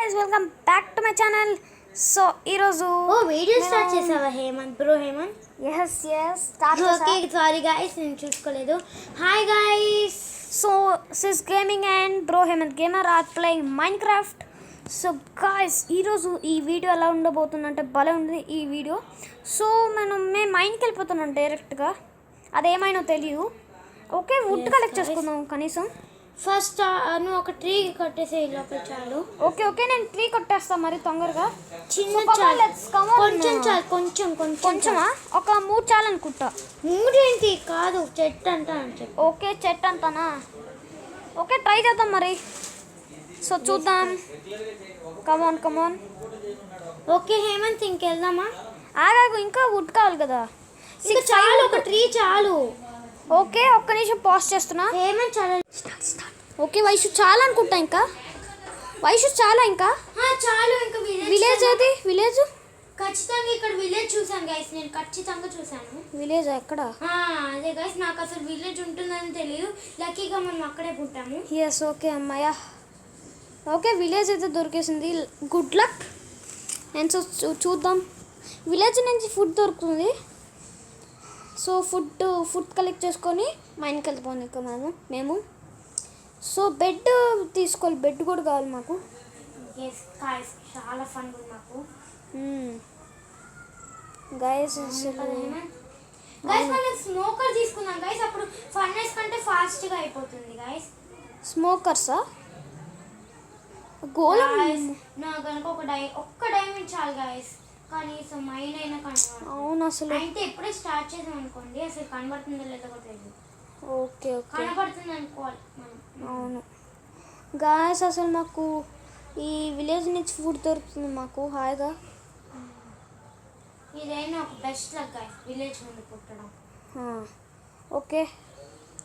Guys welcome back to my channel. So ఈరోజు video start చేసావా Hemanth bro? Hemanth yes start చేసా. Okay sorry guys, నేను చూసుకోలేదు. Hi guys, so sis gaming and bro Hemanth gamer are playing Minecraft. So guys ఈరోజు ఈ video ఎలా ఉండబోతుందంటే భలే ఉంది ఈ వీడియో. సో మేము మైన్కి వెళ్ళిపోతున్నాం డైరెక్ట్గా, అదేమైనా తెలియదు. ఓకే వుడ్ కలెక్ట్ చేసుకుందాం కనీసం. ఫస్ట్ నువ్వు ఒక ట్రీ కట్టేసే లోపల చాలు. ఓకే నేను ట్రీ కొట్టేస్తాను మరి తొందరగా. చిన్న కొంచెం చాలు, కొంచెం కొంచెమా? ఒక 3 చాలు అనుకుంటా. 3 ఏంటి కాదు, చెట్టు అంటా అని చెప్పి. ఓకే చెట్టు అంతానా? ఓకే ట్రై చేద్దాం మరి. సో చూద్దాం. కమాన్. ఓకే హేమంత్ ఇంకెళ్దామా? ఆగాగు, ఇంకా వుడ్ కావాలి కదా. ఇంకా చాలు, ఒక ట్రీ చాలు. ఓకే ఒక్క నిమిషం పాజ్ చేస్తున్నా. హేమంత్ చాలా. ఓకే వైషు చాలా అనుకుంటా. ఇంకా వైషు చాలా ఇంకా చాలు. ఇంకా విలేజ్ ఏది? విలేజ్ ఖచ్చితంగా ఇక్కడ విలేజ్ చూసాను గైస్, నేను ఖచ్చితంగా చూసాను. విలేజ్ ఎక్కడ? అదే గైస్, నాకు అసలు విలేజ్ ఉంటుందని తెలియదు. లక్కీగా మనం అక్కడే పుట్టాము. ఎస్ ఓకే అమ్మాయ. ఓకే విలేజ్ అయితే దొరికేసింది, గుడ్ లక్. నేను చూద్దాం. విలేజ్ నుంచి ఫుడ్ దొరుకుతుంది. సో ఫుడ్ కలెక్ట్ చేసుకొని మైన్కి వెళ్ళిపోయింది ఇంకా మేము. సో బెడ్ తీసుకోవాలి, బెడ్ కూడా కావాలి మాకు. చాలా ఫన్ ఉంది మాకు గైస్. మనం స్మోకర్ తీసుకున్నాం గైస్, అప్పుడు ఫర్నెస్ కంటే ఫాస్ట్గా అయిపోతుంది గైస్. స్మోకర్సా? గోళం నా కనుక ఒక్క డైమండ్ చాలు గైస్, కనీసం మైన్ అయినా కనబడుతుంది. అవును అసలు అయితే ఎప్పుడే స్టార్ట్ చేసాం అనుకోండి, అసలు కనబడుతుందో లేదో కూడా తెలియదు. ఓకే కనబడుతుంది అనుకోవాలి మనం. అవును గాయస్, అసలు మాకు ఈ విలేజ్ నుంచి ఫుడ్ దొరుకుతుంది మాకు హాయిగా. ఇదైనా ఒక బెస్ట్ లక్ గైస్, విలేజ్ నుండి పుట్టడం. ఓకే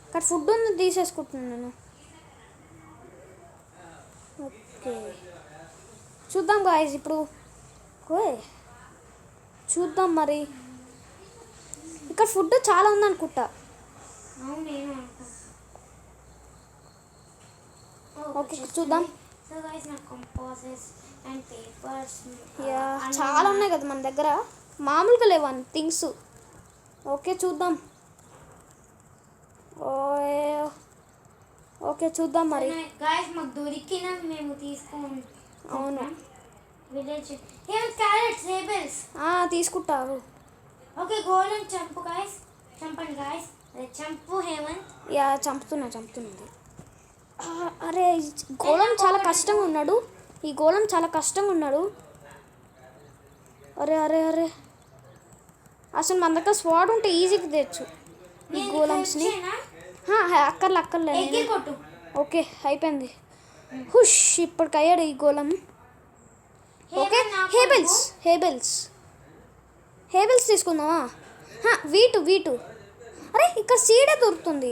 అక్కడ ఫుడ్ ఉంది, తీసేసుకుంటున్నాను నేను. ఓకే చూద్దాం గాయస్ ఇప్పుడు. చూద్దాం మరి. ఇక్కడ ఫుడ్ చాలా ఉందనుకుంటా. ఓకే చూద్దాం. చాలా ఉన్నాయి కదా మన దగ్గర, మామూలుగా లేవు అన్ని థింగ్స్. ఓకే చూద్దాం. ఓకే చూద్దాం మరి. మాకు దొరికిన మేము తీసుకోండి. అవును విలేజ్ క్యారెట్స్ హేబెల్స్ తీసుకుంటారు. ఓకే గోల్డెన్ చంపు గాయస్, చంపండి గాయస్. చంపు హేమంత్. చంపుతున్నది. అరే గోళం చాలా కష్టంగా ఉన్నాడు, ఈ గోళం చాలా కష్టంగా ఉన్నాడు. అరే అసలు మన దగ్గర స్వాడ్ ఉంటే ఈజీగా తెచ్చు ఈ గోళమ్స్ని. అక్కర్లే. ఓకే అయిపోయింది. హుష్ ఇప్పటికి అయ్యాడు ఈ గోళం. ఓకే హేబెల్స్ తీసుకుందామా? వీటు. అరే ఇక్కడ సీడే దొరుకుతుంది.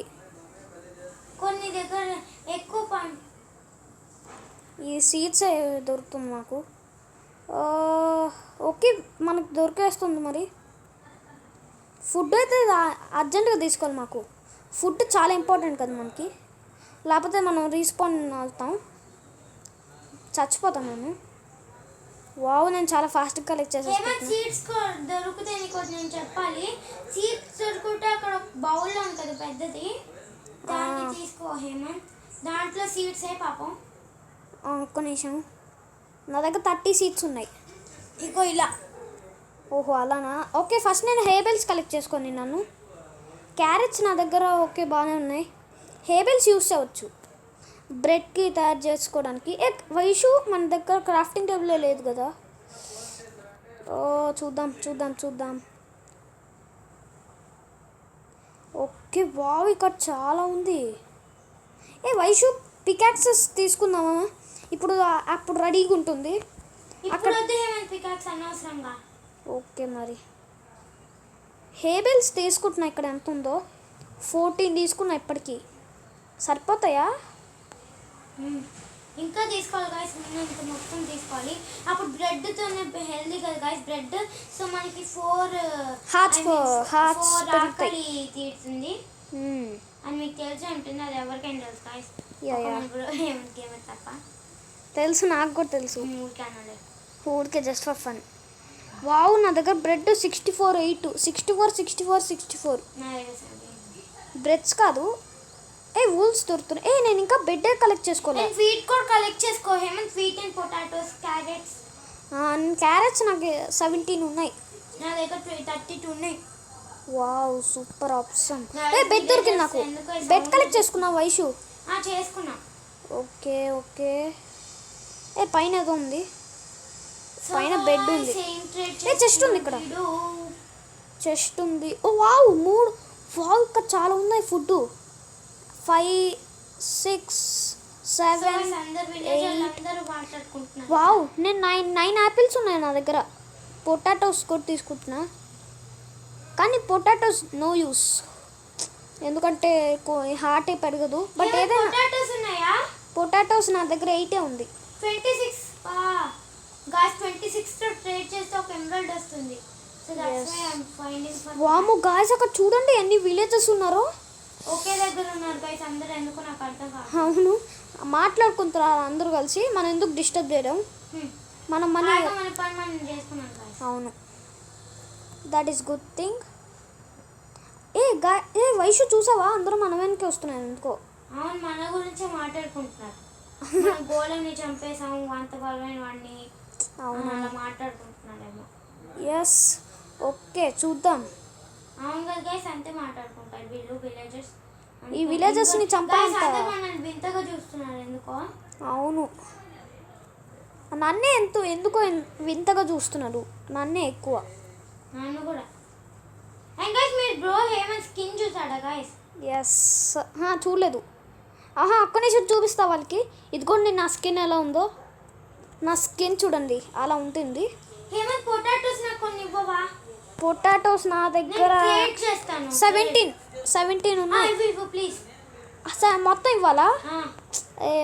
కొన్ని దగ్గర ఎక్కువ ఈ సీడ్స్ దొరుకుతుంది మాకు. ఓకే మనకు దొరికేస్తుంది మరి. ఫుడ్ అయితే అర్జెంటుగా తీసుకోవాలి మాకు. ఫుడ్ చాలా ఇంపార్టెంట్ కదా మనకి, లేకపోతే మనం రీస్పాన్ అవుతాం, చచ్చిపోతాం మేము. నేను చాలా ఫాస్ట్గా కలెక్ట్ చేసేస్తాను. సీడ్స్ దొరికితే నీకు నేను చెప్పాలి. సీడ్స్ దొరుకుతే అక్కడ బౌల్లో ఉంటుంది పెద్దది, దాన్ని తీసుకో హేమంత్. దాంట్లో సీడ్స్ పాపం. ఒక్క నిమిషం, నా దగ్గర 30 సీడ్స్ ఉన్నాయి. ఇగో ఇలా. ఓహో అలానా? ఓకే ఫస్ట్ నేను హేబెల్స్ కలెక్ట్ చేసుకొని నన్ను. క్యారెట్స్ నా దగ్గర ఓకే బాగానే ఉన్నాయి. హేబెల్స్ యూస్ చేయవచ్చు బ్రెడ్కి తయారు చేసుకోవడానికి. వైషు మన దగ్గర క్రాఫ్టింగ్ టేబుల్ లేదు కదా. చూద్దాం. ఓకే ఇక్కడ చాలా ఉంది. వైషు పికాక్సెస్ తీసుకుందామా? అప్పుడు రెడీగా ఉంటుంది అక్కడ. ఓకే మరి హేబెల్స్ తీసుకుంటున్నా. ఇక్కడ ఎంత ఉందో 14 తీసుకున్నా. ఇప్పటికీ సరిపోతాయా? ఇంకా తీసుకోవాలి గాయస్, ఇంకా మొత్తం తీసుకోవాలి. అప్పుడు బ్రెడ్తోనే హెల్దీ కదా గాయస్ బ్రెడ్. సో మనకి 4 ఆకలి తీరుతుంది అని మీకు తెలిసి ఉంటుంది. అది ఎవరికైనా తెలుసు గాయస్, తప్ప. తెలుసు, నాకు కూడా తెలుసు. ఊరికే అనాలి. ఊరికే జస్ట్ ఫర్ ఫన్. వావ్, నా దగ్గర బ్రెడ్ 64 8 64 64 64 నా దగ్గర 17. బ్రెడ్స్ కాదు. వూల్స్ దొరుకుతున్నాయి. నేను ఇంకా బెడ్ కలెక్ట్ చేసుకోలేదు. అండ్ వీట్ కూడా కలెక్ట్ చేసుకో Hemanth. Wheat and potatoes, carrots. Carrots నాకు 17 ఉన్నాయి. నా దగ్గర 32 ఉన్నాయి. Wow, super option. నా బెడ్ దొరికింది నాకు. ఎందుకో ఈ బెడ్ sound కలెక్ట్ చేసుకున్నావు వైషు? చేసుకున్నా. Okay okay. పైన ఏదో ఉంది. పైన బెడ్ ఉంది. చెస్ట్ ఉంది ఇక్కడ. చెస్ట్ ఉంది. ఓ వావ్, 3. వావ్, ఇక్కడ చాలా ఉన్నాయి ఫుడ్. 5 6 7 అందరూ మాట్లాడుకుంటున్నారు. వావ్, నేను 9 యాపిల్స్ ఉన్నాయి నా దగ్గర. పొటాటోస్ కూడా తీసుకుంటున్నా, కానీ పొటాటోస్ నో యూస్, ఎందుకంటే హార్ట్ పెరగదు. బట్ ఏదైనా పొటాటోస్ ఉన్నాయా? పొటాటోస్ నా దగ్గర 8 ఉంది. 26 గాయ్స్, 26 తో ట్రేడ్ చేస్తే ఒక ఎమరాల్డ్ వస్తుంది. So that's why I am finding for. వాము గాయ్స్, అక్కడ చూడండి ఎన్ని విలేజెస్ ఉన్నారో. ఒకే దగ్గర ఉన్నారు గాయ్స్ అందరూ. ఎందుకు నాకు అర్థం కాదు. అవును, మాట్లాడుకుంటారు అందరూ కలిసి. మనం ఎందుకు డిస్టర్బ్ చేయడం? మనం మన మన పని మనం చేసుకున్నాం గాయ్స్. అవును, that is good thing. Vaishu చూసావా, అందరూ మన వెనకే వస్తున్నాయి ఎందుకో. అవును, మన గురించే మాట్లాడుకుంటున్నారు. మనం గోళంని చంపేసాము, అంత బలమైన వాడిని. అవును, అలా మాట్లాడుకుంటున్నారేమో. ఎస్, ఓకే చూద్దాం. అవును కదా గైస్, అంతే మాట్లాడుకుంటారు వీళ్ళు విలేజర్స్. ఈ విలేజెస్ ని చంపాలంట. మనల్ని వింతగా చూస్తున్నారు ఎందుకో. అవును, నన్నే ఎందుకో వింతగా చూస్తున్నారు. నన్నే ఎక్కువ. నన్ను కూడా. అండ్ గైస్, మీరు బ్రో హేమంత్ స్కిన్ చూసాడా గైస్? ఎస్, చూడలేదు. ఒక్క నిమిషం చూపిస్తా వాళ్ళకి. ఇదిగోండి నా స్కిన్ ఎలా ఉందో. నా స్కిన్ చూడండి అలా ఉంటుంది. హేమంత్ పొటాటోస్ నాకు కొన్ని ఇవ్వవా? పొటాటోస్ నా దగ్గర 17 ఉన్నాయి. ప్లీజ్ మొత్తం ఇవ్వాలా?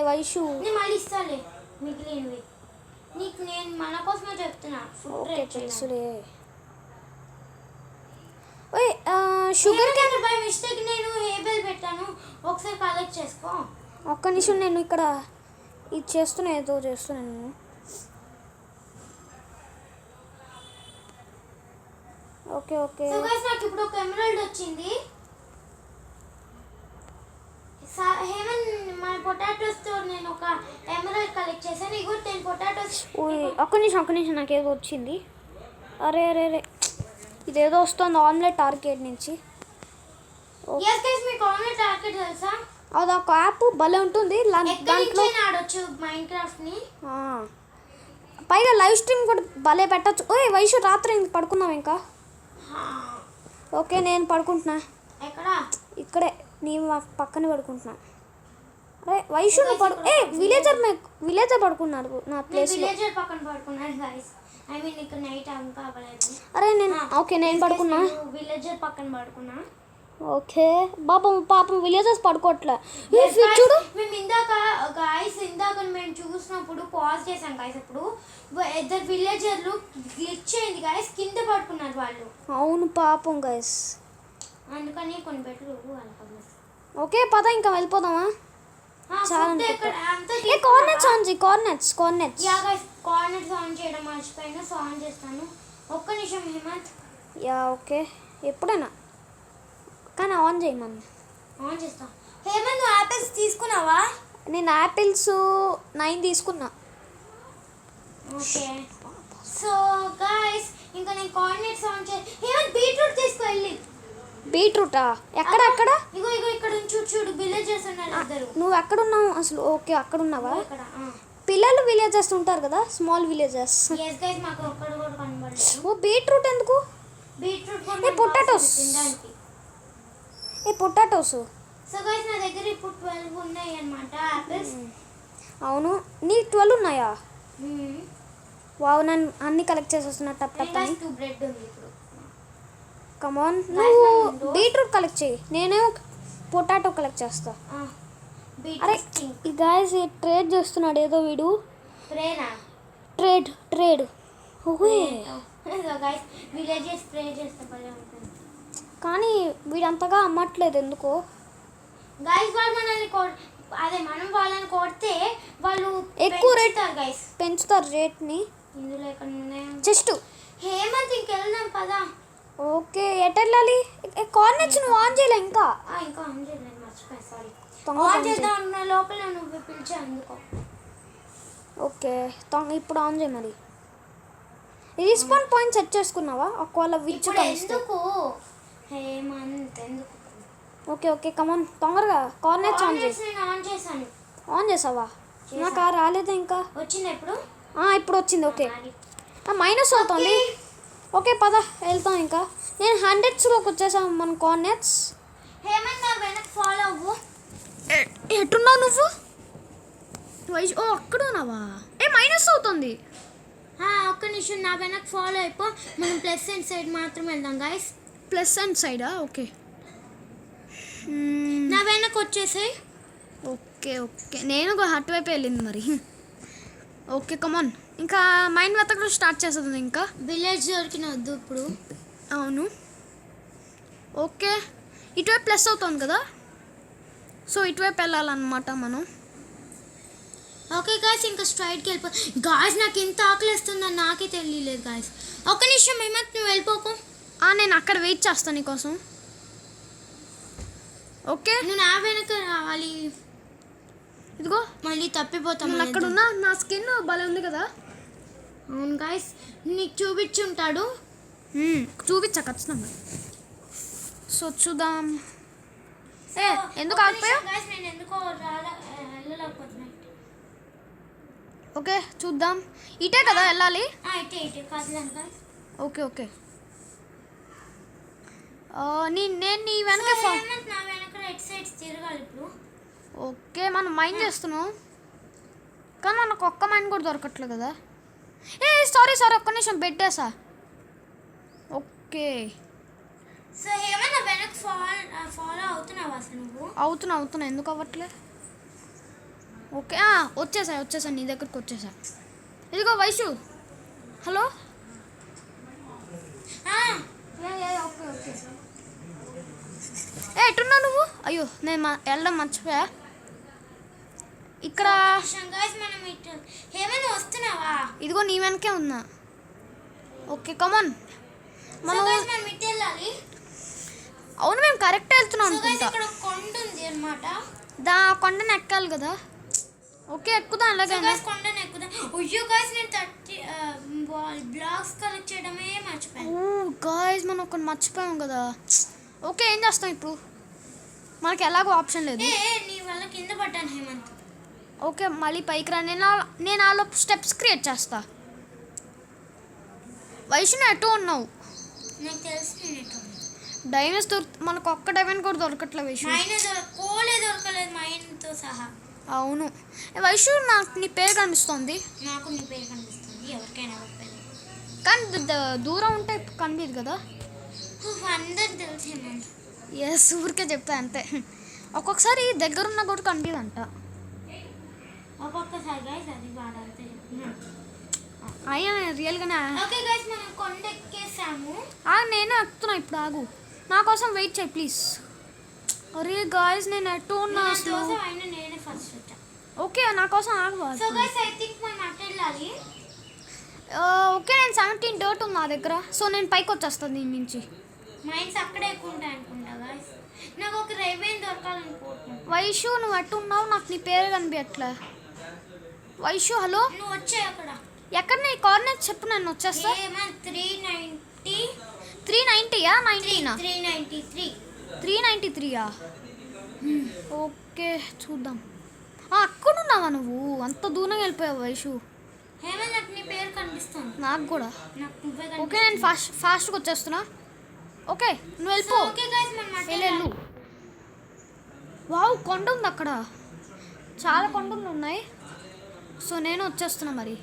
వైషు నేను మళ్ళీ ఇస్తాలే మిగిలినవి. నీకు నేను మన కోసమే చెప్తున్నా. ఓకే తెలుసులే. షుగర్ క్యాన్ బై మిస్టేక్ నేను హేబెల్ పెట్టాను, ఒకసారి కలెక్ట్ చేసుకో. ఒక్క నిమిషం, నేను ఇక్కడ ఇది చేస్తున్నాను. Okay okay. సో గైస్, నాకు ఇప్పుడు ఒక ఎమరాల్డ్ వచ్చింది. హేమంత్, మన పొటాటోస్ తో నేను ఒక ఎమరాల్డ్ కలెక్ట్ చేశాను. ఇగో 10 పొటాటోస్. ఒక్క నిమిషం, నాకు ఏదో వచ్చింది. అరే ఇదేదో వస్తుంది ఆమ్లెట్ ఆర్కేడ్ నుంచి. yes guys, మీకు ఆమ్లెట్ ఆర్కేడ్ తెలుసా? అది ఒక యాప్ భలే ఉంటుంది. దాంట్లో ఆడొచ్చు మైన్క్రాఫ్ట్ ని. పైగా లైవ్ స్ట్రీమ్ కూడా భలే పెట్టచ్చు. వైషు రాత్రి పడుకున్నావు ఇంకా? ఓకే, నేను పడుకుంటున్నా. ఎక్కడ? ఇక్కడే నీ పక్కనే పడుకుంటున్నా. అరే వైషు విలేజర్ పడుకున్నారు నా ప్లేస్ లో. విలేజర్ పక్కన పడుకున్నాడు గైస్. ఐ మీన్ ఇక్కడ నైట్ ఇంకా అవ్వలేదు. అరే నేను పడుకున్నా. విలేజర్ పక్కన పడుకున్నా. ఓకే, పాపం విలేజర్స్ పడుకోవట్లే. చూడు, మేము ఇందాక మేము చూసినప్పుడు పాజ్ చేసాం గైస్. అప్పుడు ఇద్దరు విలేజర్లు గ్లిచ్ అయింది గైస్, కింద పడుకున్నారు వాళ్ళు. అవును పాపం గైస్, అందుకని కొన్ని బెటర్ వాళ్ళకి. ఓకే పద, ఇంకా వెళ్ళిపోదామా? కోఆర్డినేట్స్ ఆన్ చేయడం మర్చిపోయినా. సో ఆన్ చేస్తాను. ఒక్క నిమిషం హేమంత్. ఓకే, ఎప్పుడైనా కానీ ఆన్ చేయమని. ఆన్ చేస్తా. హేమంత్, నువ్వు యాపిల్స్ తీసుకున్నావా? నేను యాపిల్స్ 9 తీసుకున్నా. ఓకే, సో గైస్ ఇంకా నేను కోఆర్డినేట్స్ ఆన్ చేసి హేమంత్ బీట్రూట్ తీసుకెళ్ళి. బీట్రూటా? ఎక్కడ? ఇగో ఇక్కడ చూడు విలేజర్స్ ఉన్నారు ఇద్దరు. నువ్వు ఎక్కడ ఉన్నావు అసలు? ఓకే, అక్కడ ఉన్నావా? ఇక్కడ పిల్లలు విలేజెస్ ఉంటారు కదా, స్మాల్ విలేజెస్. yes guys, మాకు ఒక్కడు కూడా కనబడలేదు. బీట్రూట్ ఎందుకు? Beetroot potatoes. Potatoes. So guys, నా దగ్గర ఇప్పుడు 12 ఉన్నాయి అన్నమాట యాపిల్స్. అవును, నీ 12 ఉన్నాయా? వావ్, నేను అన్ని కలెక్ట్ చేసి వస్తున్నా టప్ టప్ అని. 2 బ్రెడ్ ఉంది ఇప్పుడు. కమాన్, నువ్వు బీట్రూట్ కలెక్ట్ చేయి, నేను పొటాటో కలెక్ట్ చేస్తా. అరే ఈ గాయస్ ట్రేడ్ చేస్తున్నాడు ఏదో వీడు. ట్రేడ్ కానీ వీడంతగా అమ్మట్లేదు ఎందుకో. గైస్ వాళ్ళు మనల్ని అదే మనం వాళ్ళని కొడితే వాళ్ళు ఎక్కువ రేట్ పెంచుతారు గైస్. పెంచుతారు రేట్ని. ఇందులో ఎక్కడ ఉన్నాయో జస్ట్ హేమంత్ ఇంకెళ్దాం పదా. ఓకే ఎటు వెళ్ళాలి? కార్నెట్స్ నువ్వు ఆన్ చేయలే ఇంకా. ఇంకా ఆన్ చేయలేదు, మర్చిపోయా, సారీ. తొందరగా ఆన్ ఆన్ చేయి. చేద్దాం అన్న లోపల నువ్వు పిలిచా అందుకో. ఓకే ఇప్పుడు ఆన్ చేయి మరి. రిస్పాన్ పాయింట్ సెట్ చేసుకున్నావా? ఒకవేళ విచ్చు ఇప్పుడు కలిస్తే. ఎందుకు హేమంత్ ఎందుకు? ఓకే ఓకే కమాన్ తొందరగా కార్నెట్స్ ఆన్ చేయి. నేను ఆన్ చేశాను. ఆన్ చేసావా? నాకు రాలేదు ఇంకా. వచ్చింది ఎప్పుడు? ఇప్పుడు వచ్చింది. ఓకే మైనస్ అవుతుంది. ఓకే పద వెళ్తాం ఇంకా. నేను 100స్లోకి వచ్చేసాం మన కార్నెట్స్. హేమంత్ నా వెనక్కి ఫాలో అవ్వు. ఎట్టున్నావు నువ్వు? అక్కడ ఉన్నావా? మైనస్ అవుతుంది. ఒక్క నిమిషం, నా వెనక్కి ఫాలో అయిపో. మనం ప్లస్ అండ్ సైడ్ మాత్రం వెళ్దాం గైస్. ప్లస్ అండ్ సైడా? ఓకే నా వెనక్కి వచ్చేసాయి. ఓకే ఓకే నేను అటువైపు వెళ్ళింది మరి. ఓకే కమాన్ ఇంకా మైండ్ వెతకడం స్టార్ట్ చేస్తుంది. ఇంకా విలేజ్ దొరికిన వద్దు ఇప్పుడు. అవును ఓకే ఇటువైపు ప్లస్ అవుతుంది కదా, సో ఇటువైపు వెళ్ళాలన్నమాట మనం. ఓకే గాయస్ ఇంకా స్ట్రైట్కి వెళ్ళిపో. గాయస్ నాకు ఎంత ఆకలిస్తుందని నాకే తెలియలేదు గాయస్. ఒక్క నిమిషం హేమంత్ నువ్వు వెళ్ళిపోకు. నేను అక్కడ వెయిట్ చేస్తాను నీకోసం. ఓకే నువ్వు నా వెనక రావాలి. ఇదిగో మళ్ళీ తప్పిపోతాం. నేను అక్కడ ఉన్నా. నా స్కిన్ భలే ఉంది కదా. అవును గాయస్ నీకు చూపించుంటాడు. చూపించా ఖచ్చితంగా. సో చూద్దాం. ఎందుకు ఆగిపోయావు? గాయస్ నేను ఎందుకో వెళ్ళలేకపోతున్నా. ఓకే చూద్దాం. ఇటే కదా వెళ్ళాలి? ఇటే కదలను గాయస్. ఓకే ఓకే నేను నీ వెనక నా వెనక రైట్ సైడ్ తిరగాలి ఇప్పుడు. ఓకే మనం మైండ్ చేస్తున్నాం కానీ మనకు ఒక్క మైండ్ కూడా దొరకట్లేదు కదా. సారీ ఒక్క నిమిషం పెట్టేసా. ఓకే సో ఏమన్నా వెనక ఫాలో అవుతున్నావా అసలు నువ్వు? అవుతున్నా ఎందుకు అవ్వట్లే? ఓకే వచ్చేసా నీ దగ్గరకు వచ్చేసా. ఇదిగో వైషు. హలో. ఓకే ఓకే ఎట్టున్నావు నువ్వు? అయ్యో నేను వెళ్ళడం మర్చిపోయా. ఇక్కడ ఏమైనా వస్తున్నావా? ఇదిగో నీ వెనకే ఉన్నా. ఓకే కమాన్ మనం వెళ్ళాలి. అవును మేము కరెక్ట్ వెళ్తున్నాం అనుకుంటా. ఇక్కడ కొండ ఉంది అన్నమాట. కొండను ఎక్కాలి కదా. ఓకే ఎక్కుదాం అలాగే. కొండను ఎక్కుదాం. అయ్యో గాయ్స్ నేను 30 బ్లాక్స్ కలెక్ట్ చేయడమే మర్చిపోయాను. గాయ్స్ మనం ఒకటి మర్చిపోయాం కదా. ఓకే ఏం చేస్తాం ఇప్పుడు? మనకి ఎలాగో ఆప్షన్ లేదు. నీ వల్ల కింద పడ్డాను హేమంత్. ఓకే మళ్ళీ పైకి రా. నేను ఆలో స్టెప్స్ క్రియేట్ చేస్తా. వైష్ణు ఎటు ఉన్నావు? నాకు తెలుసు నేను ఎటు. డైమండ్స్ మనకు ఒక్క డైమండ్ కూడా దొరకట్లేదు వైష్ణు. కోలే దొరకలేదు మైన్తో సహా. అవును వైష్ణు నాకు నీ పేరు కనిపిస్తుంది. నాకు నీ పేరు కనిపిస్తుంది ఎవరికైనా. కానీ దూరం ఉంటే కనిపించదు కదా. అందరు తెలుసు హేమంత్. ఊరికే చెప్తా అంతే. ఒక్కొక్కసారి దగ్గరున్న కూడా కనిపించదంట. ఒక్కొక్కసారి గైస్ అది బాగా అంతే చెప్తున్నాను. అయ్యా రియల్గానే. ఓకే గైస్ మనం కొండ ఎక్కేసాము. నేను ఎక్కుతున్నా ఇప్పుడు. ఆగు నా కోసం వెయిట్ చేయి ప్లీజ్. అరే గాయ్స్ నేను ఎటు ఉన్నా అసలు. నేనే ఫస్ట్ వచ్చా. ఓకే నా కోసం ఆగు. సో గైస్ ఐ థింక్ మనం అటు వెళ్ళాలి. ఓకే నేను 17 డర్ట్ ఉంది నా దగ్గర. సో నేను పైకి వచ్చేస్తాను దీని నుంచి. మైన్స్ అక్కడే ఎక్కువ ఉంటాయి అనుకుంటా గైస్. నాకు ఒక రైవేన్ దొరకాలనుకుంటున్నాను. వైషు నువ్వు ఎటు ఉన్నావు? నాకు నీ పేరు కనిపించట్లే. వైషు హలో. నువ్వు వచ్చాయి అక్కడ. ఎక్కడ నీ కార్నెట్ చెప్పు నేను వచ్చేస్తా. 390. 390యా 90నా? 393. 393యా? ఓకే చూద్దాం. అక్కడ ఉన్నావా నువ్వు? అంత దూరం వెళ్ళిపోయావు వైషు. హేమంత్ నాకు నీ పేరు కనిపిస్తుంది. నాకు కూడా. నాకు ఓకే నేను ఫాస్ట్గా వచ్చేస్తున్నా. ఓకే నువ్వు వెళ్ళిపో. ఓకే గైస్ మనం వెళ్ళు. వావ్ కొండ ఉంది అక్కడ. చాలా కొండలు ఉన్నాయి. సో నేను వచ్చేస్తున్నా మరి.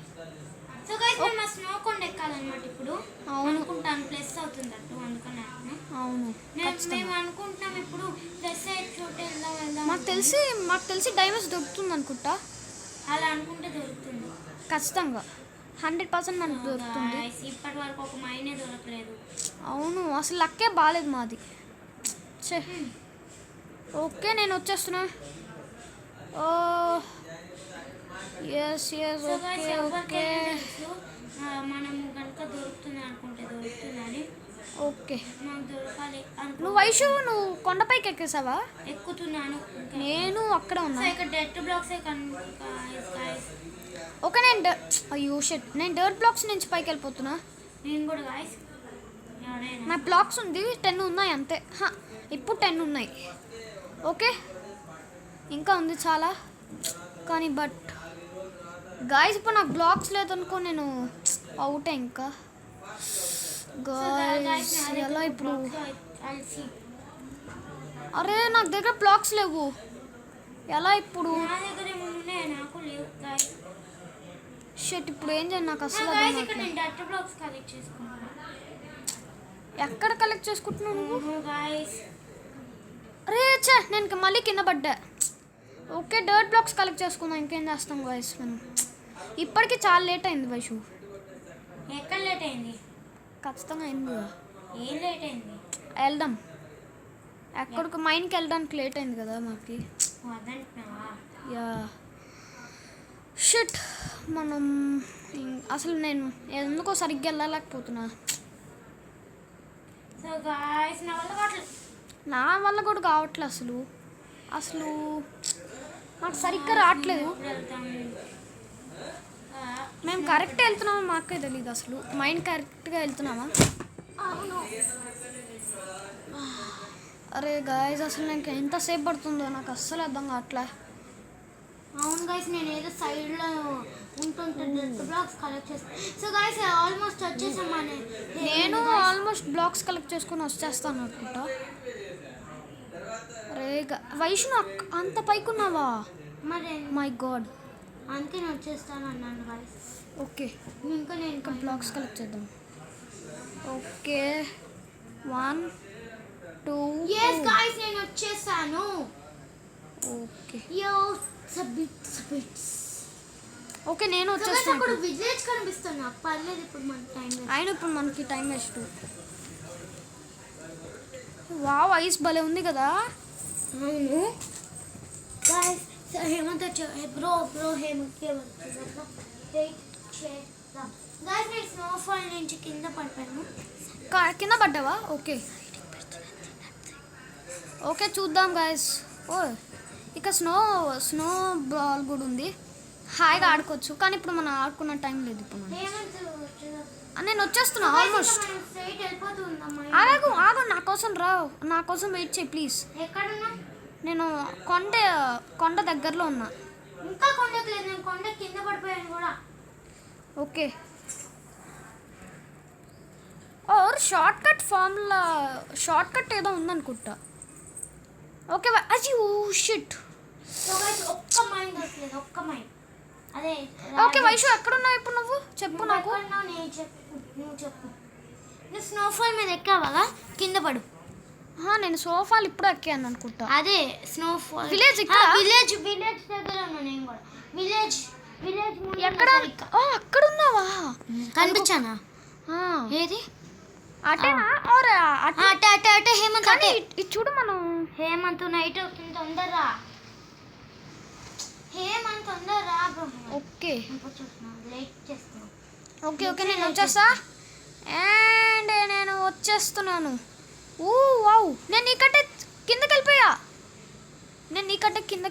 సో గైస్ మనం స్నో కొండ ఎక్కాలన్నమాట ఇప్పుడు. అవును అనుకుంటాను ప్లస్ అవుతుంది అట్టు అనుకున్నాను. అవును మేము అనుకుంటున్నాం ఇప్పుడు ప్లస్ అయ్యే చోట వెళ్దాం. మాకు తెలిసి డైమండ్స్ దొరుకుతుంది అనుకుంటా. అలా అనుకుంటే దొరుకుతుంది ఖచ్చితంగా. 100% మనకు దొరుకుతుంది. ఇప్పటి వరకు ఒక మైనే దొరకలేదు. అవును అసలు లక్కే బాగాలేదు మాది. ఓకే నేను వచ్చేస్తున్నా. Oh yes yes so okay guys ఎవరికి ఓకే తెలుసు మనము కనుక దొరుకుతుంది అనుకుంటే దొరుకుతుందని. ఓకే. నాకు దొరకాలి నువ్వు వైషు నువ్వు కొండపైకి ఎక్కేసావా? ఎక్కుతున్నాను. నేను అక్కడ సో ఉన్నా. ఇక్కడ డెట్ బ్లాక్స్ గైస్. ఓకే నేను అయ్యో షిట్, నేను డర్ట్ బ్లాక్స్ నుంచి పైకి వెళ్ళిపోతున్నా. నేను కూడా గైస్. ఎవరైనా నా బ్లాక్స్ ఉంది 10 ఉన్నాయి అంతే. ఇప్పుడు 10 ఉన్నాయి. ఓకే ఇంకా ఉంది చాలా కానీ బట్ గాయస్ ఇప్పుడు నాకు బ్లాక్స్ లేదనుకో నేను అవుటే ఇంకా. గాయస్ ఎలా ఇప్పుడు? అరే నాకు దగ్గర బ్లాక్స్ లేవు, ఎలా ఇప్పుడు? నా దగ్గర ఏమో ఉన్నాయి, నాకు లేవు గైస్. షట్ ఇప్పుడు ఏం చేయాలి నాకు అసలు గైస్ అర్థం ఇక్కడ కావట్లేదు. నేను డెట్ బ్లాక్స్ కలెక్ట్ చేసుకున్నాను. ఎక్కడ కలెక్ట్ చేసుకుంటున్నావు నువ్వు? గైస్ అరే చే నేను మళ్ళీ కింద పడ్డా. ఓకే డర్ట్ బ్లాక్స్ కలెక్ట్ చేసుకుందాం, ఇంకేం చేస్తాం గాయస్ మనం. ఇప్పటికి చాలా లేట్ అయింది వైషు. ఎక్కడ లేట్ అయింది? ఖచ్చితంగా అయింది కదా. ఏం లేట్ అయింది? వెళ్దాం ఎక్కడికి, మైన్కి వెళ్ళడానికి లేట్ అయింది కదా మాకి. అదంటున్నావా? యా షిట్ మనం అసలు నేను ఎందుకో సరిగ్గా వెళ్ళలేకపోతున్నా. సో గైస్ నా వల్ల కూడా కావట్లేదు అసలు అసలు నాకు సరిగ్గా రావట్లేదు. మేము కరెక్ట్ వెళ్తున్నామా మాకే తెలియదు అసలు. మైండ్ కరెక్ట్గా వెళ్తున్నామా? అరే గాయస్ అసలు నాకు ఎంతసేపు పడుతుందో నాకు అస్సలు అర్థం కావట్లే. అవును గైస్ నేను ఏదో సైడ్లో ఉంటుంటే డెట్ బ్లాక్స్ కలెక్ట్ చేస్తాను. సో గైస్ ఆల్మోస్ట్ వచ్చేసామని నేను ఆల్మోస్ట్ బ్లాక్స్ కలెక్ట్ చేసుకొని వచ్చేస్తాను అనుకుంటా. అరే వైష్ణు అంత పైకున్నావా? మరి మై గాడ్, అందుకే నేను వచ్చేస్తాను అన్నాను గైస్. ఓకే ఇంకా నేను ఇంకా బ్లాక్స్ కలెక్ట్ చేద్దాం. ఓకే 1 2 ఎస్ గైస్ నేను వచ్చేసాను. ఓకే యో సబ్మిట్స్. ఓకే నేను అక్కడ వచ్చేస్తాను. విలేజ్ కనిపిస్తుంది నాకు, పర్లేదు ఇప్పుడు మన టైం అయినా ఇప్పుడు మనకి టైం వేస్ట్. వావ్ ఐస్ భలే ఉంది కదా. అవును guys. Hemanth bro Hemanth guys నేను స్నోఫాల్ నుంచి కింద పడిపోయాను. కింద పడ్డావా? ఓకే ఓకే చూద్దాం గాయస్. ఓ ఇక స్నో బాల్ కూడా ఉంది, హాయిగా ఆడుకోవచ్చు. కానీ ఇప్పుడు మనం ఆడుకున్న టైం లేదు ఇప్పుడు మనం. హేమంత్ నేను వచ్చేస్తున్నా ఆల్మోస్ట్. స్ట్రైట్ వెళ్ళిపోతుందమ్మా. ఆగు ఆగు నా కోసం రా, నా కోసం వెయిట్ చేయి ప్లీజ్. ఎక్కడున్నా? నేను కొండ దగ్గరలో ఉన్నా. ఇంకా కొండకలేదు, నేను కొండ కింద పడిపోయాను కూడా. ఓకే और షార్ట్ కట్ ఏదో ఉందనుకుంటా. ఓకే అయ్యో షిట్. సో గైస్ ఒక్క మైండ్ దొరకలేదు, ఒక్క మైండ్. అదే ఓకే వైషు ఎక్కడున్నావు ఇప్పుడు? నువ్వు చెప్పు నాకు. నువ్వు చెప్పు. నువ్వు స్నోఫాల్ మీద ఎక్కావా? కింద పడు. నేను సోఫాలు ఇప్పుడు ఎక్కాను అనుకుంటా. అదే స్నోఫాల్ విలేజ్ ఇక్కడ. విలేజ్ దగ్గర ఉన్నా నేను కూడా. విలేజ్ ఎక్కడ? అక్కడ ఉన్నావా? కనిపించానా? ఏది? అటేనా? ఆర్ అటే హేమంత్ అటే. ఇది చూడు మనం. హేమంత్ నైట్ అవుతుంది, తొందరరా హేమంత్ తొందరరా బ్రో. ఓకే లేట్ చేస్తున్నా. ఓకే ఓకే నేను వచ్చేస్తా. అండ్ నేను వచ్చేస్తున్నాను. వావ్ నేను నీకంటే కిందకి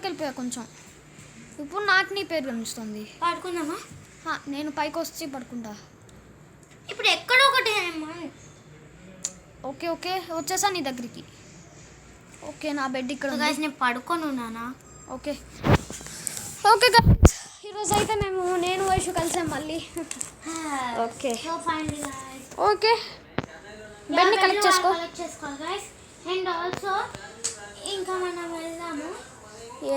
వెళ్ళిపోయా కొంచెం. ఇప్పుడు నాకు నీ పేరు కనిపిస్తుంది. పాడుకుందామా? నేను పైకి వచ్చి పడుకుంటా. ఇప్పుడు ఎక్కడో ఒకటి హేమంత్. ఓకే ఓకే వచ్చేసా నీ దగ్గరికి. ఓకే నా బెడ్ ఇక్కడ ఉంది. గైస్ నేను పడుకొని ఉన్నానా? ఓకే ఓకే గైస్ ఈరోజు అయితే నేను వైషు కలిసాం మళ్ళీ. Okay so finally guys okay బెడ్ని కలెక్ట్ చేసుకోవాలి గైస్. అండ్ ఆల్సో ఇంకా మనం వెళ్దాము.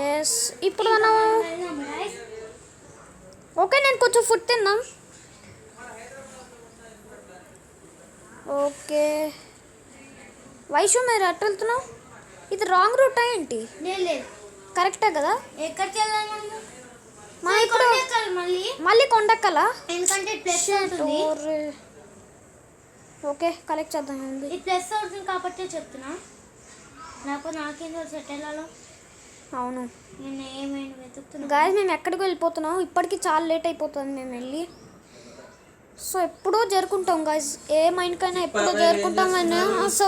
ఎస్ ఇప్పుడు మనం వెళ్దాము గైస్. ఓకే నేను కొంచెం ఫుడ్ తిన్నాం. ఓకే వైషు మీరు అటు వెళ్తున్నావు, ఇది రాంగ్ రూట్ ఏంటి? లేదు కరెక్టే కదా? ఎక్కడికి వెళ్ళాలి మనం ఇప్పుడు మళ్ళీ కొండెక్కాలా? ఎందుకంటే ప్లస్ అవుతుంది. ఓకే కలెక్ట్ చేద్దాం. ఇది ప్లస్ అవుతుంది కాబట్టి చెప్తున్నా, నాకు నాకేం సెట్ వెళ్ళాలో. అవును నేను ఏమైనా వెతుకుతున్నా. గాయస్ మేము ఎక్కడికి వెళ్ళిపోతున్నాం, ఇప్పటికీ చాలా లేట్ అయిపోతుంది మేము వెళ్ళి. సో ఎప్పుడో జరుపుకుంటాం గాయస్, ఏ మైండ్కైనా ఎప్పుడో జరుపుకుంటాం కానీ. సో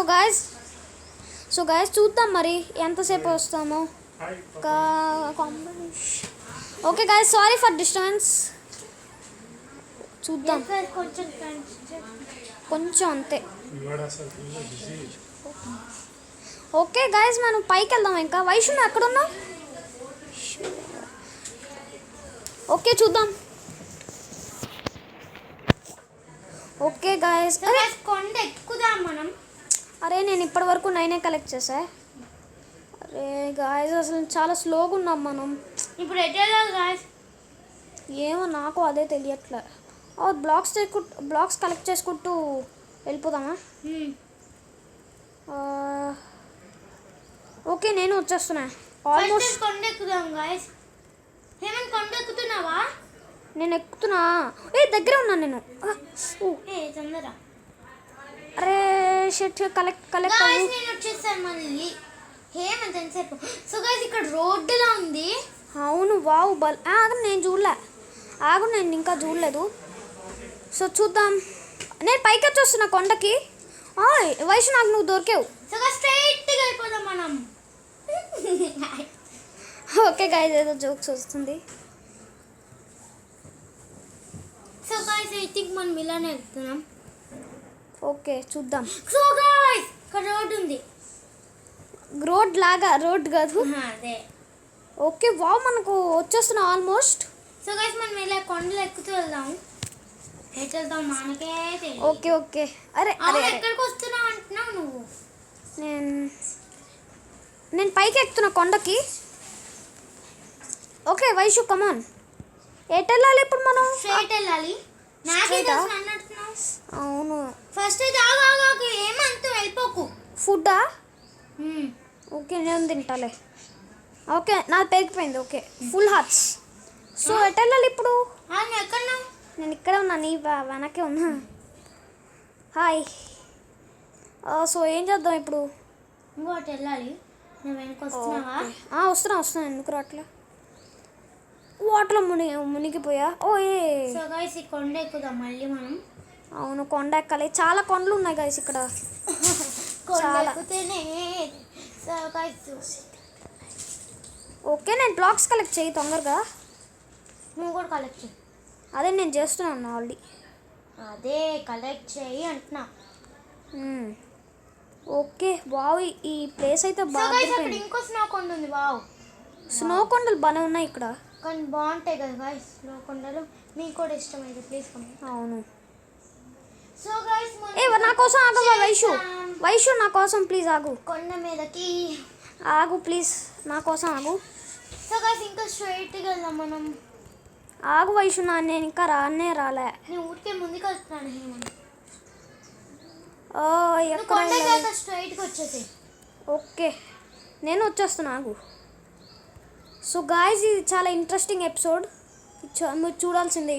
గాయస్ చూద్దాం మరి ఎంతసేపు వస్తామో. Okay guys, sorry for disturbance. చూద్దాం కొంచెం అంతే. ఓకే గాయస్ మనం పైకి వెళ్దాం. ఇంకా వైషు నువ్వు ఎక్కడ ఉన్నావు? ఓకే చూద్దాం. ఓకే గాయస్, అరే కొండ ఎక్కుదాం మనం. అరే నేను ఇప్పటి వరకు 9 కలెక్ట్ చేసా. అరే గాయస్ అసలు చాలా స్లోగా ఉన్నాం మనం. ఇప్పుడు ఎట్టేయాలి గాయస్? ఏమో నాకు అదే తెలియట్లే. బ్లాక్స్ కలెక్ట్ చేసుకుంటూ వెళ్ళిపోదామా? ఓకే నేను వచ్చేస్తున్నా ఆల్మోస్ట్. కొండ ఎక్కుదాం గాయస్. హేమంత్ కొండ ఎక్కుతున్నావా? నేను ఎక్కుతున్నా. దగ్గరే ఉన్నాను నేను. తొందర. అరే షెట్ కలెక్ట్ గాయస్ నేను వచ్చేసాను మళ్ళీ. హేమంత్ ఎంతసేపు? సో గాయస్ ఇక్కడ రోడ్డులా ఉంది. అవును వావ్ నేను చూడలే. నేను ఇంకా చూడలేదు. సో చూద్దాం. నేను పైకి వచ్చేస్తున్నా కొండకి. వైషు నాకు నువ్వు దొరికావు. సో గాయస్ స్ట్రైట్గా వెళ్ళిపోదాం మనం. ఓకే గాయస్ ఏదో జోక్స్ వస్తుంది. సో గాయస్ ఐ థింక్ మనం ఇలానే వెళ్తున్నాం. ఓకే చూద్దాం. సో గాయస్ ఇక్కడ రోడ్ ఉంది. రోడ్ కాదు. అదే. ఓకే వావ్ మనకు వచ్చేస్తున్నాం ఆల్మోస్ట్. సో గైస్ మనం ఇలా కొండలు ఎక్కుతూ వెళ్దాం. ఎటు వెళ్దాం మనకే తెలియదు. ఓకే అరే ఎక్కడికి వస్తున్నావు అంటున్నావు నువ్వు? నేను పైకి ఎక్కుతున్నా కొండకి. ఓకే వైషు కమాన్. ఎటు వెళ్ళాలి ఇప్పుడు మనం? స్ట్రైట్ వెళ్ళాలి. నాకే తెలుసు అన్నట్టున్నావు. అవును ఫస్ట్ అయితే ఆగు ఏమంత వెళ్ళిపోకు. ఫుడ్డా? ఓకే నేను తింటాలే. ఓకే నాది పెరిగిపోయింది. Okay full hearts. సో ఎటు వెళ్ళాలి ఇప్పుడు? ఎక్కడున్నావు? నేను ఇక్కడే ఉన్నా, నీ వెనకే ఉన్నా. హాయ్. సో ఏం చేద్దాం ఇప్పుడు? ఇంకోటి వెళ్ళాలి. నువ్వు వెనక వస్తున్నావా? వస్తున్నా. ఎందుకు రావట్లే? వాటర్లో మునిగిపోయా. సో గైస్ ఈ కొండ ఎక్కుదాం మళ్ళీ మనం. అవును కొండ ఎక్కాలి. చాలా కొండలు ఉన్నాయి గైస్ ఇక్కడ. చాలా. ఓకే నేను బ్లాక్స్ కలెక్ట్ చేయి తొందరగా. నువ్వు కూడా కలెక్ట్ చేయి. అదే నేను చేస్తున్నాను ఆల్రెడీ. అదే కలెక్ట్ చేయి అంటున్నా. ఓకే వావ్ ఈ ప్లేస్ అయితే బాగా. ఇంకో స్నో కొండ ఉంది. వావ్ స్నో కొండలు బాగానే ఉన్నాయి ఇక్కడ. కానీ బాగుంటాయి కదా గాయస్ స్నో కొండలు. మీకు కూడా ఇష్టమైతే ప్లీజ్ కమెంట్. అవును. సో గైస్ నా కోసం ఆగవా వైషు నా కోసం ప్లీజ్ ఆగు. కొండ మీదకి ఆగు ప్లీజ్, నా కోసం ఆగు. సో గైస్ ఇంకా స్ట్రైట్గా వెళ్దాం మనం. ఆగు వైషు నేను ఇంకా రాలే. నేను ఊరికే ముందుకు వస్తున్నాను. హేమంత్ ఎక్కడ? స్ట్రైట్గా వచ్చేసి. ఓకే నేను వచ్చేస్తున్నా ఆగు. సో గాయ్స్ ఇది చాలా ఇంట్రెస్టింగ్ ఎపిసోడ్. మీరు చూడాల్సిందే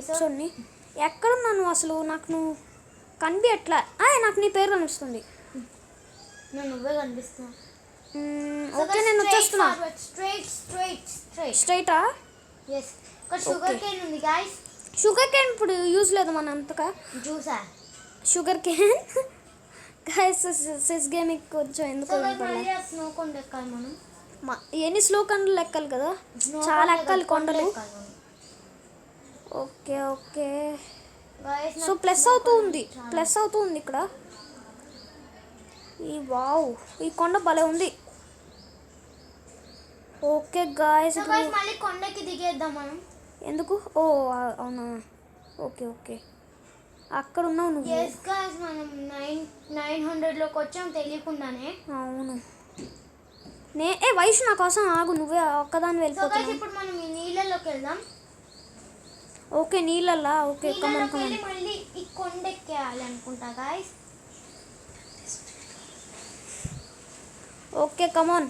ఎపిసోడ్ని. ఎక్కడున్నాను అసలు? నాకు నువ్వు కనిపించట్లా. నాకు నీ పేరు కనిపిస్తుంది. నువ్వే కనిపిస్తున్నావు. ఓకే నేను వచ్చేస్తున్నా. స్ట్రైటా? షుగర్ కేన్ ఉంది గాయ్స్. షుగర్ కేన్ ఇప్పుడు యూజ్ లేదు మన అంతగా. జ్యూసా? Sugarcane guys sis gaming కొంచెం ఎందుకు స్నో కొండ ఎక్కాలి మనం. ఎన్ని స్లో కొండలు ఎక్కాలి కదా, చాలా ఎక్కాలి కొండలు. ఓకే సో ప్లస్ అవుతూ ఉంది ఇక్కడ. వావ్ ఈ కొండ భలే ఉంది. ఓకే గాయ్స్ మళ్ళీ కొండకి దిగేద్దాం మనం. ఎందుకు? అవునా. ఓకే అక్కడ ఉన్నావు నువ్వు. మనం 900లోకి వచ్చాం తెలియకుండానే. అవును. వైషు నా కోసం ఆగు, నువ్వే ఒక్కదాన్ని వెళ్ళిపోతావు. ఇప్పుడు మనం ఈ నీళ్ళలోకి వెళ్దాం. ఓకే నీళ్ళల్లా. ఓకే మళ్ళీ ఈ కొండ ఎక్కేయాలి అనుకుంటా guys. Okay come on.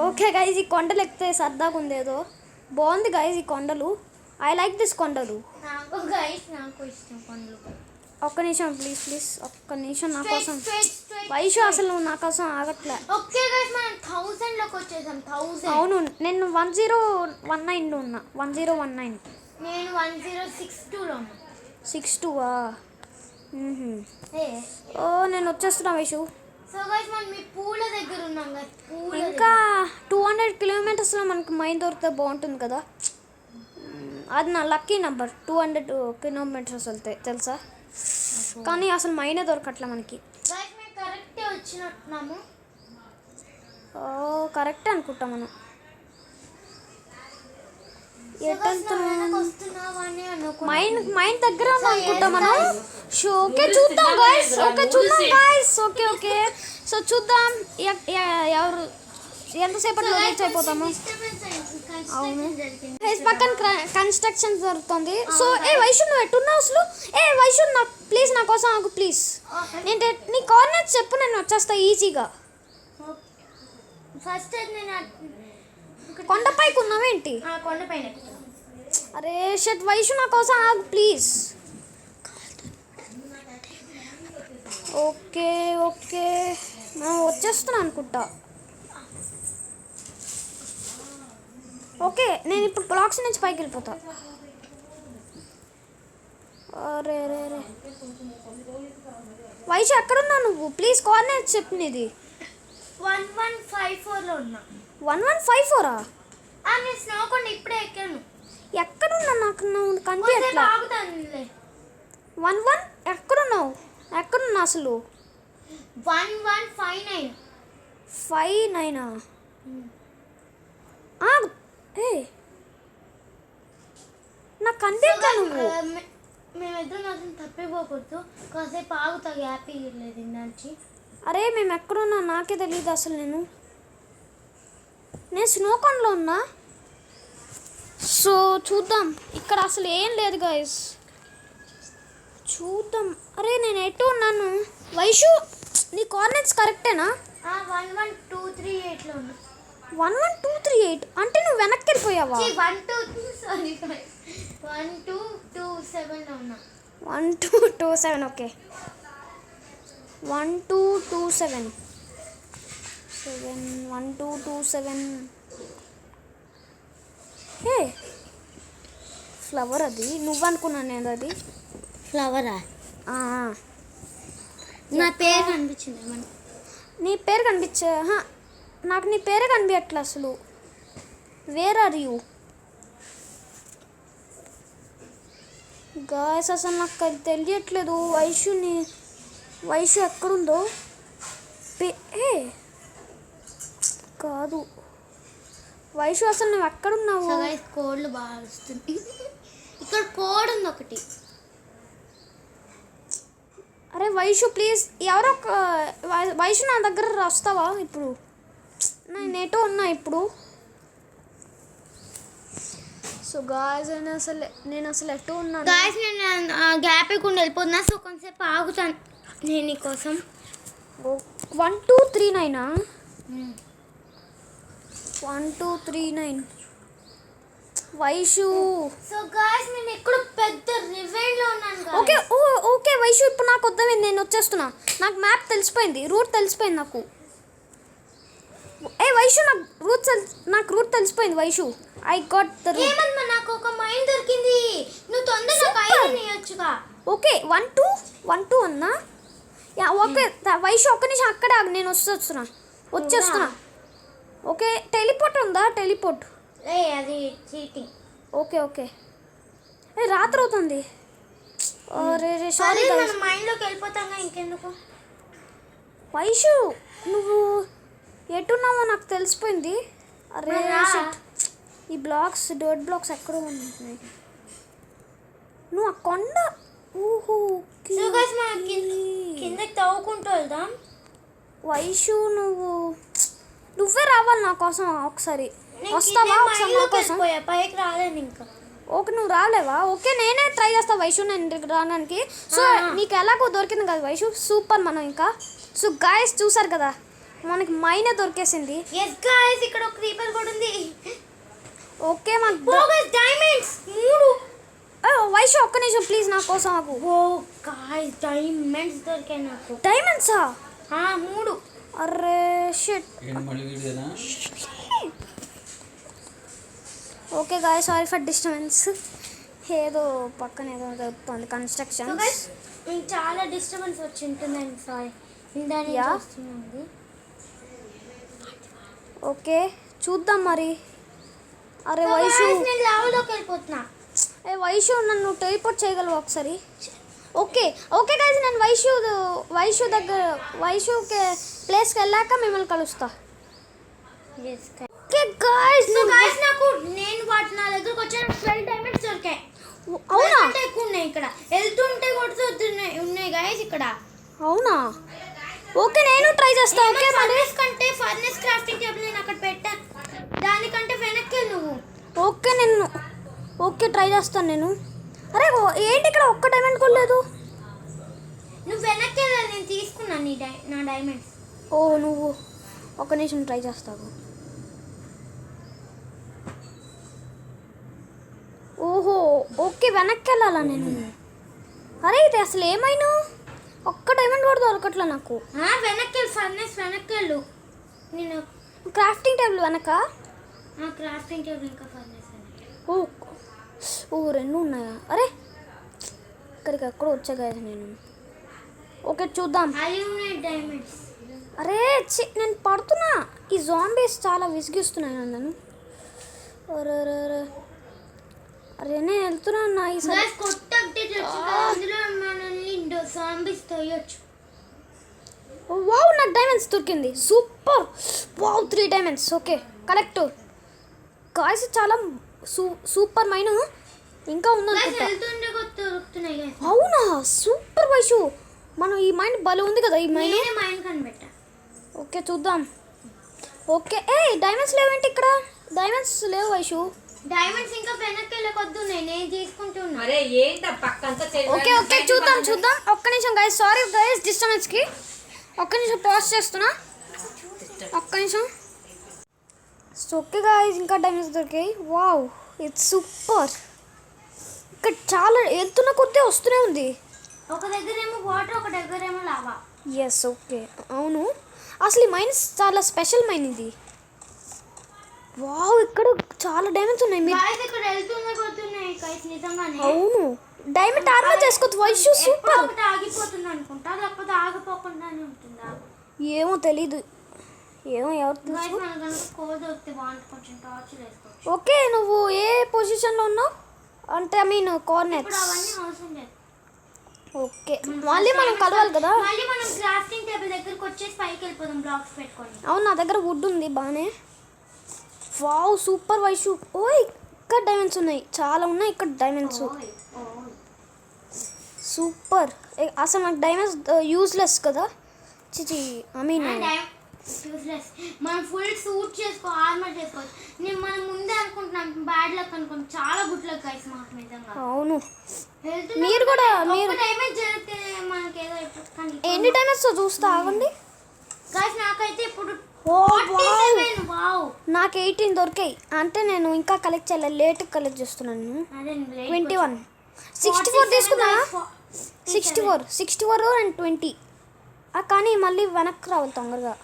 Okay guys ఈ కొండలు ఎక్కితే సరదాగా ఉంది, ఏదో బాగుంది గైజ్ ఈ కొండలు. ఐ లైక్ దిస్ కొండలు. నాకు ఇష్టం కొండలు. ఒక్క నిమిషం ప్లీజ్ ఒక్క నిమిషం నా కోసం వైషు అసలు నువ్వు నా కోసం ఆగట్లే. ఓకే గైస్ మనం 1000 లోకి వచ్చేసాం. 1000. అవును నేను 1019లో ఉన్నా. 1019. నేను 1062లో ఉన్నా. 62వా? ఏ ఓ నేను వచ్చేస్తున్నా వైషు. సో గైస్ మనం మీ పూల దగ్గర ఉన్నాం గైస్. పూల ఇంకా 200 కిలోమీటర్స్లో మనకి మైన్ దొరికితే బాగుంటుంది కదా. అది నా లక్కీ నెంబర్. 200 కిలోమీటర్స్ వెళ్తాయి తెలుసా. కానీ అసలు మైనే దొరకట్లే మనకి. గైస్ మేము కరెక్టే వచ్చినట్టున్నాము. ఓ కరెక్ట్ అనుకుంటా మనం. మైన్ దగ్గర అనుకుంటా మనం. ఓకే చూద్దాం గాయ్స్. ఓకే సో చూద్దాం ఎవరు ఎంతసేపట్లో రీచ్ అయిపోతాము. అవును పక్కన కన్స్ట్రక్షన్ జరుగుతుంది. సో వైషు నువ్వు ఎట్టున్నావు అసలు? వైషు నా ప్లీజ్ నా కోసం ఆగు ప్లీజ్. నేను నీ కోఆర్డినేట్స్ చెప్పు, నేను వచ్చేస్తా ఈజీగా. ఫస్ట్ నేను కొండపైకి ఉన్నావేంటి? కొండపైన. అరే షట్ వైషు నా కోసం ఆగు ప్లీజ్. ఓకే మనం వచ్చేస్తున్నా అనుకుంటా. ఓకే నేను ఇప్పుడు బ్లాక్స్ నుంచి పైకి వెళ్ళిపోతా. అరే వైషు ఎక్కడున్నావు నువ్వు? ప్లీజ్ కోఆర్డినేట్స్ చెప్పు నీది. 1154లో ఉన్నా. 1154ఆ? నేను స్నోకొండ ఇప్పుడే ఎక్కాను. ఎక్కడున్నా నాకు నువ్వు కనిపించట్లా. 11 ఎక్కడున్నా అసలు? 1159. 59ఆ? నాకు కనిపించట్లా నువ్వు. మేమిద్దరం మాత్రం తప్పిపోకూడదు. కాసేపు ఆగుతా హ్యాపీ లేదు నుంచి. అరే మేము ఎక్కడున్నా నాకే తెలియదు అసలు. నేను స్నోకాన్లో ఉన్నా. సో చూద్దాం. ఇక్కడ అసలు ఏం లేదు గాయస్. చూద్దాం. అరే నేను ఎటు ఉన్నాను? వైషు నీ కోఆర్డినేట్స్ కరెక్టేనా? 11238లో ఉన్నా. 11238 అంటే నువ్వు వెనక్కి వెళ్ళిపోయావా? 1227లో ఉన్నా. 1227 ఓకే. 1227 1227. ఫ్లవర్ అది నువ్వు అనుకున్నాను నేను. అది ఫ్లవరా? నా పేరు కనిపించింది. నీ పేరు నాకు నీ పేరే కనిపించట్లే అసలు. Where are you guys? అసలు నాకు అది తెలియట్లేదు. వైషు ఎక్కడుందో కాదు. వైషు అసలు నువ్వు ఎక్కడున్నావు? కోడ్లు బాగా వస్తుంది. ఇక్కడ కోడ్ ఉంది ఒకటి. అరే వైషు ప్లీజ్ ఎవరో వైషు నా దగ్గర వస్తావా ఇప్పుడు? నేను ఎటో ఉన్నా ఇప్పుడు. సో గాయస్ నేను అసలు ఎటో ఉన్నాను. గాయస్ నేను గ్యాప్ ఇవ్వకుండా వెళ్ళిపోతున్నా. సో కొంతసేపు ఆగుతాను నేను నీకోసం. 1239 1239 వైషు. సో గాయ్స్ నేను ఎక్కడ పెద్ద రివెండ్ లో ఉన్నాను. ఓకే వైషు ఇప్పుడు నాకు వద్దమైంది. నేను వచ్చేస్తున్నా. నాకు మ్యాప్ తెలిసిపోయింది. రూట్ తెలిసిపోయింది నాకు. వైషు నాకు రూట్ తెలిసిపోయింది Vaishu. I got the route. ఏమన్నా నాకు ఒక మైండ్ దొరికింది. నువ్వు తొందరగా ఐరన్ చేయొచ్చుగా. ఓకే 12 అన్నా. ఓకే వైషు ఒక్క నిమిషం అక్కడే ఆగు. నేను వచ్చేస్తున్నా. ఓకే టెలిపోర్ట్ ఉందా? టెలిపోర్ట్ అది చీటింగ్. ఓకే రాత్రి అవుతుంది. సారీ మన మైండ్లోకి వెళ్ళిపోతాంగా ఇంకెందుకు. వైషు నువ్వు ఎటున్నావో నాకు తెలిసిపోయింది. అరే ఈ డర్ట్ బ్లాక్స్ ఎక్కడ ఉన్నాయి? నువ్వు ఆ కొండ కిందకి తవ్వుకుంటూ వెళ్దాం. వైషు నువ్వే రావాలి నా కోసం ఒకసారి. వస్తావా ఒకసారి నా కోసం? పైకి రాలేదు ఇంకా. ఓకే నువ్వు రాలేవా? ఓకే నేనే ట్రై చేస్తా వైషు నేను రావడానికి. సో నీకు ఎలాగో దొరికింది కదా వైషు. సూపర్. మనం ఇంకా సో గాయస్ చూసారు కదా మనకి మైనే దొరికేసింది. yes guys ఇక్కడ ఒక క్రీపర్ కూడా ఉంది. ఓకే మనకు డైమండ్స్ 3. వైషు ఒక్క నిమిషం ప్లీజ్ నా కోసం ఆగు. ఓ గాయ్స్ డైమండ్స్ దొరికాయి నాకు. డైమండ్సా? 3. అరే shit. Okay guys, sorry for disturbance. ఏదో పక్కన ఏదో జరుగుతుంది కన్స్ట్రక్షన్. మీకు చాలా డిస్టర్బెన్స్ వచ్చి ఉంటుందండి, సారీ. ఇందాని యా. వస్తుంది. ఓకే చూద్దాం మరి. అరే So వైషు, guys, నేను లావలోకి వెళ్ళిపోతున్నా. వైషు నన్ను టెలిపోర్ట్ చేయగలవు ఒకసారి? ఓకే ఓకే గైస్, నేను వైషు దగ్గర వైషుకి ప్లేస్కి వెళ్ళాక మిమ్మల్ని కలుస్తా. ఓకే గైస్, సో గాయ్స్ నాకు నా దగ్గరకు వచ్చాను 12 డైమండ్స్ దొరికాయి. అవునా? అంటే ఎక్కువ ఉన్నాయి ఇక్కడ, వెళ్తుంటే కొడుతున్నాయి ఉన్నాయి గాయ్స్ ఇక్కడ. అవునా? ఓకే నేను ట్రై చేస్తా. ఓకే మరి. ఫర్నెస్ కంటే ఫర్నెస్ క్రాఫ్టింగ్ టేబుల్ నేను అక్కడ పెట్టా, దానికంటే వెనక్కి నువ్వు. ఓకే నేను ఓకే ట్రై చేస్తాను నేను. అరే ఏంటి ఇక్కడ ఒక్క డైమండ్ కొనలేదు? నువ్వు వెనక్కి వెళ్ళాలి, నేను తీసుకున్నాను నా డైమండ్స్. ఓ నువ్వు ఒక నిమిషం ట్రై చేస్తావు. ఓహో ఓకే వెనక్కి వెళ్ళాలా నేను? అరే ఇది అసలు ఏమైనా ఒక్క డైమండ్ కూడా దొరకట్లే నాకు. వెనక్కి వెళ్ళు, ఫర్నెస్ వెనక్కి వెళ్ళు. నేను క్రాఫ్టింగ్ టేబుల్ వెనక? క్రాఫ్టింగ్ టేబుల్ ఇంకా ఫర్నెస్ వెనక్కి. ఓ ఓ రెండు ఉన్నాయా? అరే ఇక్కడికి ఎక్కడ వచ్చా కదా నేను. ఓకే చూద్దాం. అవి ఉన్నాయి డైమండ్స్. అరే నేను పడుతున్నా. ఈ జాంబీస్ చాలా విసిగిస్తున్నాయి నన్ను. అరే అరే అరే అరే నేను వెళ్తున్నా ఈసారి. కొత్త అప్డేట్ వచ్చింది, అందులో మనల్ని జాంబీస్ తోయొచ్చు. వావ్ నాకు డైమండ్స్ దొరికింది. Super. Wow 3 diamonds. Okay collect. Guys చాలా సూపర్ మైన్ ఇంకా ఉందనుకుంటా. వెళ్తుండే కొత్త దొరుకుతున్నాయి guys. అవునా? సూపర్ వైషు, మనం ఈ మైండ్ భలే ఉంది కదా ఈ మైండ్. నేనే మైండ్ కనిపెట్టా. ఓకే చూద్దాం. ఓకే డైమండ్స్ లేవేంటి ఇక్కడ? డైమండ్స్ లేవు వైషు. డైమండ్స్ ఇంకా వెనక్కి వెళ్ళకొద్దు, నేను తీసుకుంటున్నా. అరే ఏంట పక్కంతా ఓకే ఓకే చూద్దాం చూద్దాం. ఒక్క నిమిషం గైస్, సారీ గైస్ డిస్టర్బెన్స్కి. ఒక్క నిమిషం పాజ్ చేస్తున్నా, ఒక్క నిమిషం. ఓకే గైస్ ఇంకా డైమండ్స్ దొరికాయి. Wow it's super. ఇక్కడ చాలా వెళ్తున్న కొద్దీ వస్తూనే ఉంది. ఒక దగ్గర ఏమో వాటర్, ఒక దగ్గర ఏమో లావా. ఎస్ ఓకే అవును. అసలు ఈ మైన్స్ చాలా స్పెషల్ మైన్ ఇది. వావ్ ఇక్కడ చాలా డైమండ్స్ ఉన్నాయి. మీరు గాయ్స్ ఇక్కడ వెళ్తుండే కొడుతున్నాయి గైస్ నిజంగానే. అవును డైమండ్ ఆర్మర్ చేసుకోవచ్చు వైషు. సూపర్. ఒకటి ఆగిపోతుంది అనుకుంటా, లేకపోతే ఆగిపోకుండానే ఉంటుందా? ఏమో తెలీదు, ఏమో ఎవరు గైస్ తెలుసు. మన కనుక కోల్ దొరికితే బాగుంటుంది, కొంచెం టార్చర్ వేసుకోవచ్చు. ఓకే నువ్వు ఏ పొజిషన్లో ఉన్నావు అంటే ఐ మీన్ ఇప్పుడు కోఆర్డినేట్స్? అవన్నీ అవసరం లేదు. ఓకే మళ్ళీ మనం కలవాలి కదా. మళ్ళీ మనం క్రాఫ్టింగ్ టేబుల్ దగ్గరికి వచ్చేసి పైకి వెళ్ళిపోదాం బ్లాక్స్ పెట్టుకొని. అవును నా దగ్గర వుడ్ ఉంది బాగానే. Wow super Vaishu. ఓయ్ ఇక్కడ డైమండ్స్ ఉన్నాయి, చాలా ఉన్నాయి ఇక్కడ డైమండ్స్. ఓయ్, ఓయ్. సూపర్. అసలు నాకు డైమండ్స్ యూజ్లెస్ కదా. చిచి ఐ మీన్ యూస్లెస్. మనం ఫుల్ సూట్ చేసుకో, ఆర్మర్ చేసుకోవచ్చు. మనం ముందే అనుకుంటున్నాం బ్యాడ్ లక్ అనుకుంటాం, చాలా గుడ్ లక్ గైస్ మాకు నిజంగా. అవును మీరు కూడా మీరు డ్యామేజ్ జరిగితే మనకి ఏదో కానీ ఎన్ని డైమండ్స్ చూస్తా ఆగండి గైస్. నాకైతే ఇప్పుడు ఓ 47. వావ్ నాకు 18 దొరికాయి. అంటే నేను ఇంకా కలెక్ట్ చేయలేదు, లేట్ కలెక్ట్ చేస్తున్నాను. అదే 21 64 తీసుకున్నా. 64 అండ్ 20. కానీ మళ్ళీ వెనక్కి రావాలి తొందరగా.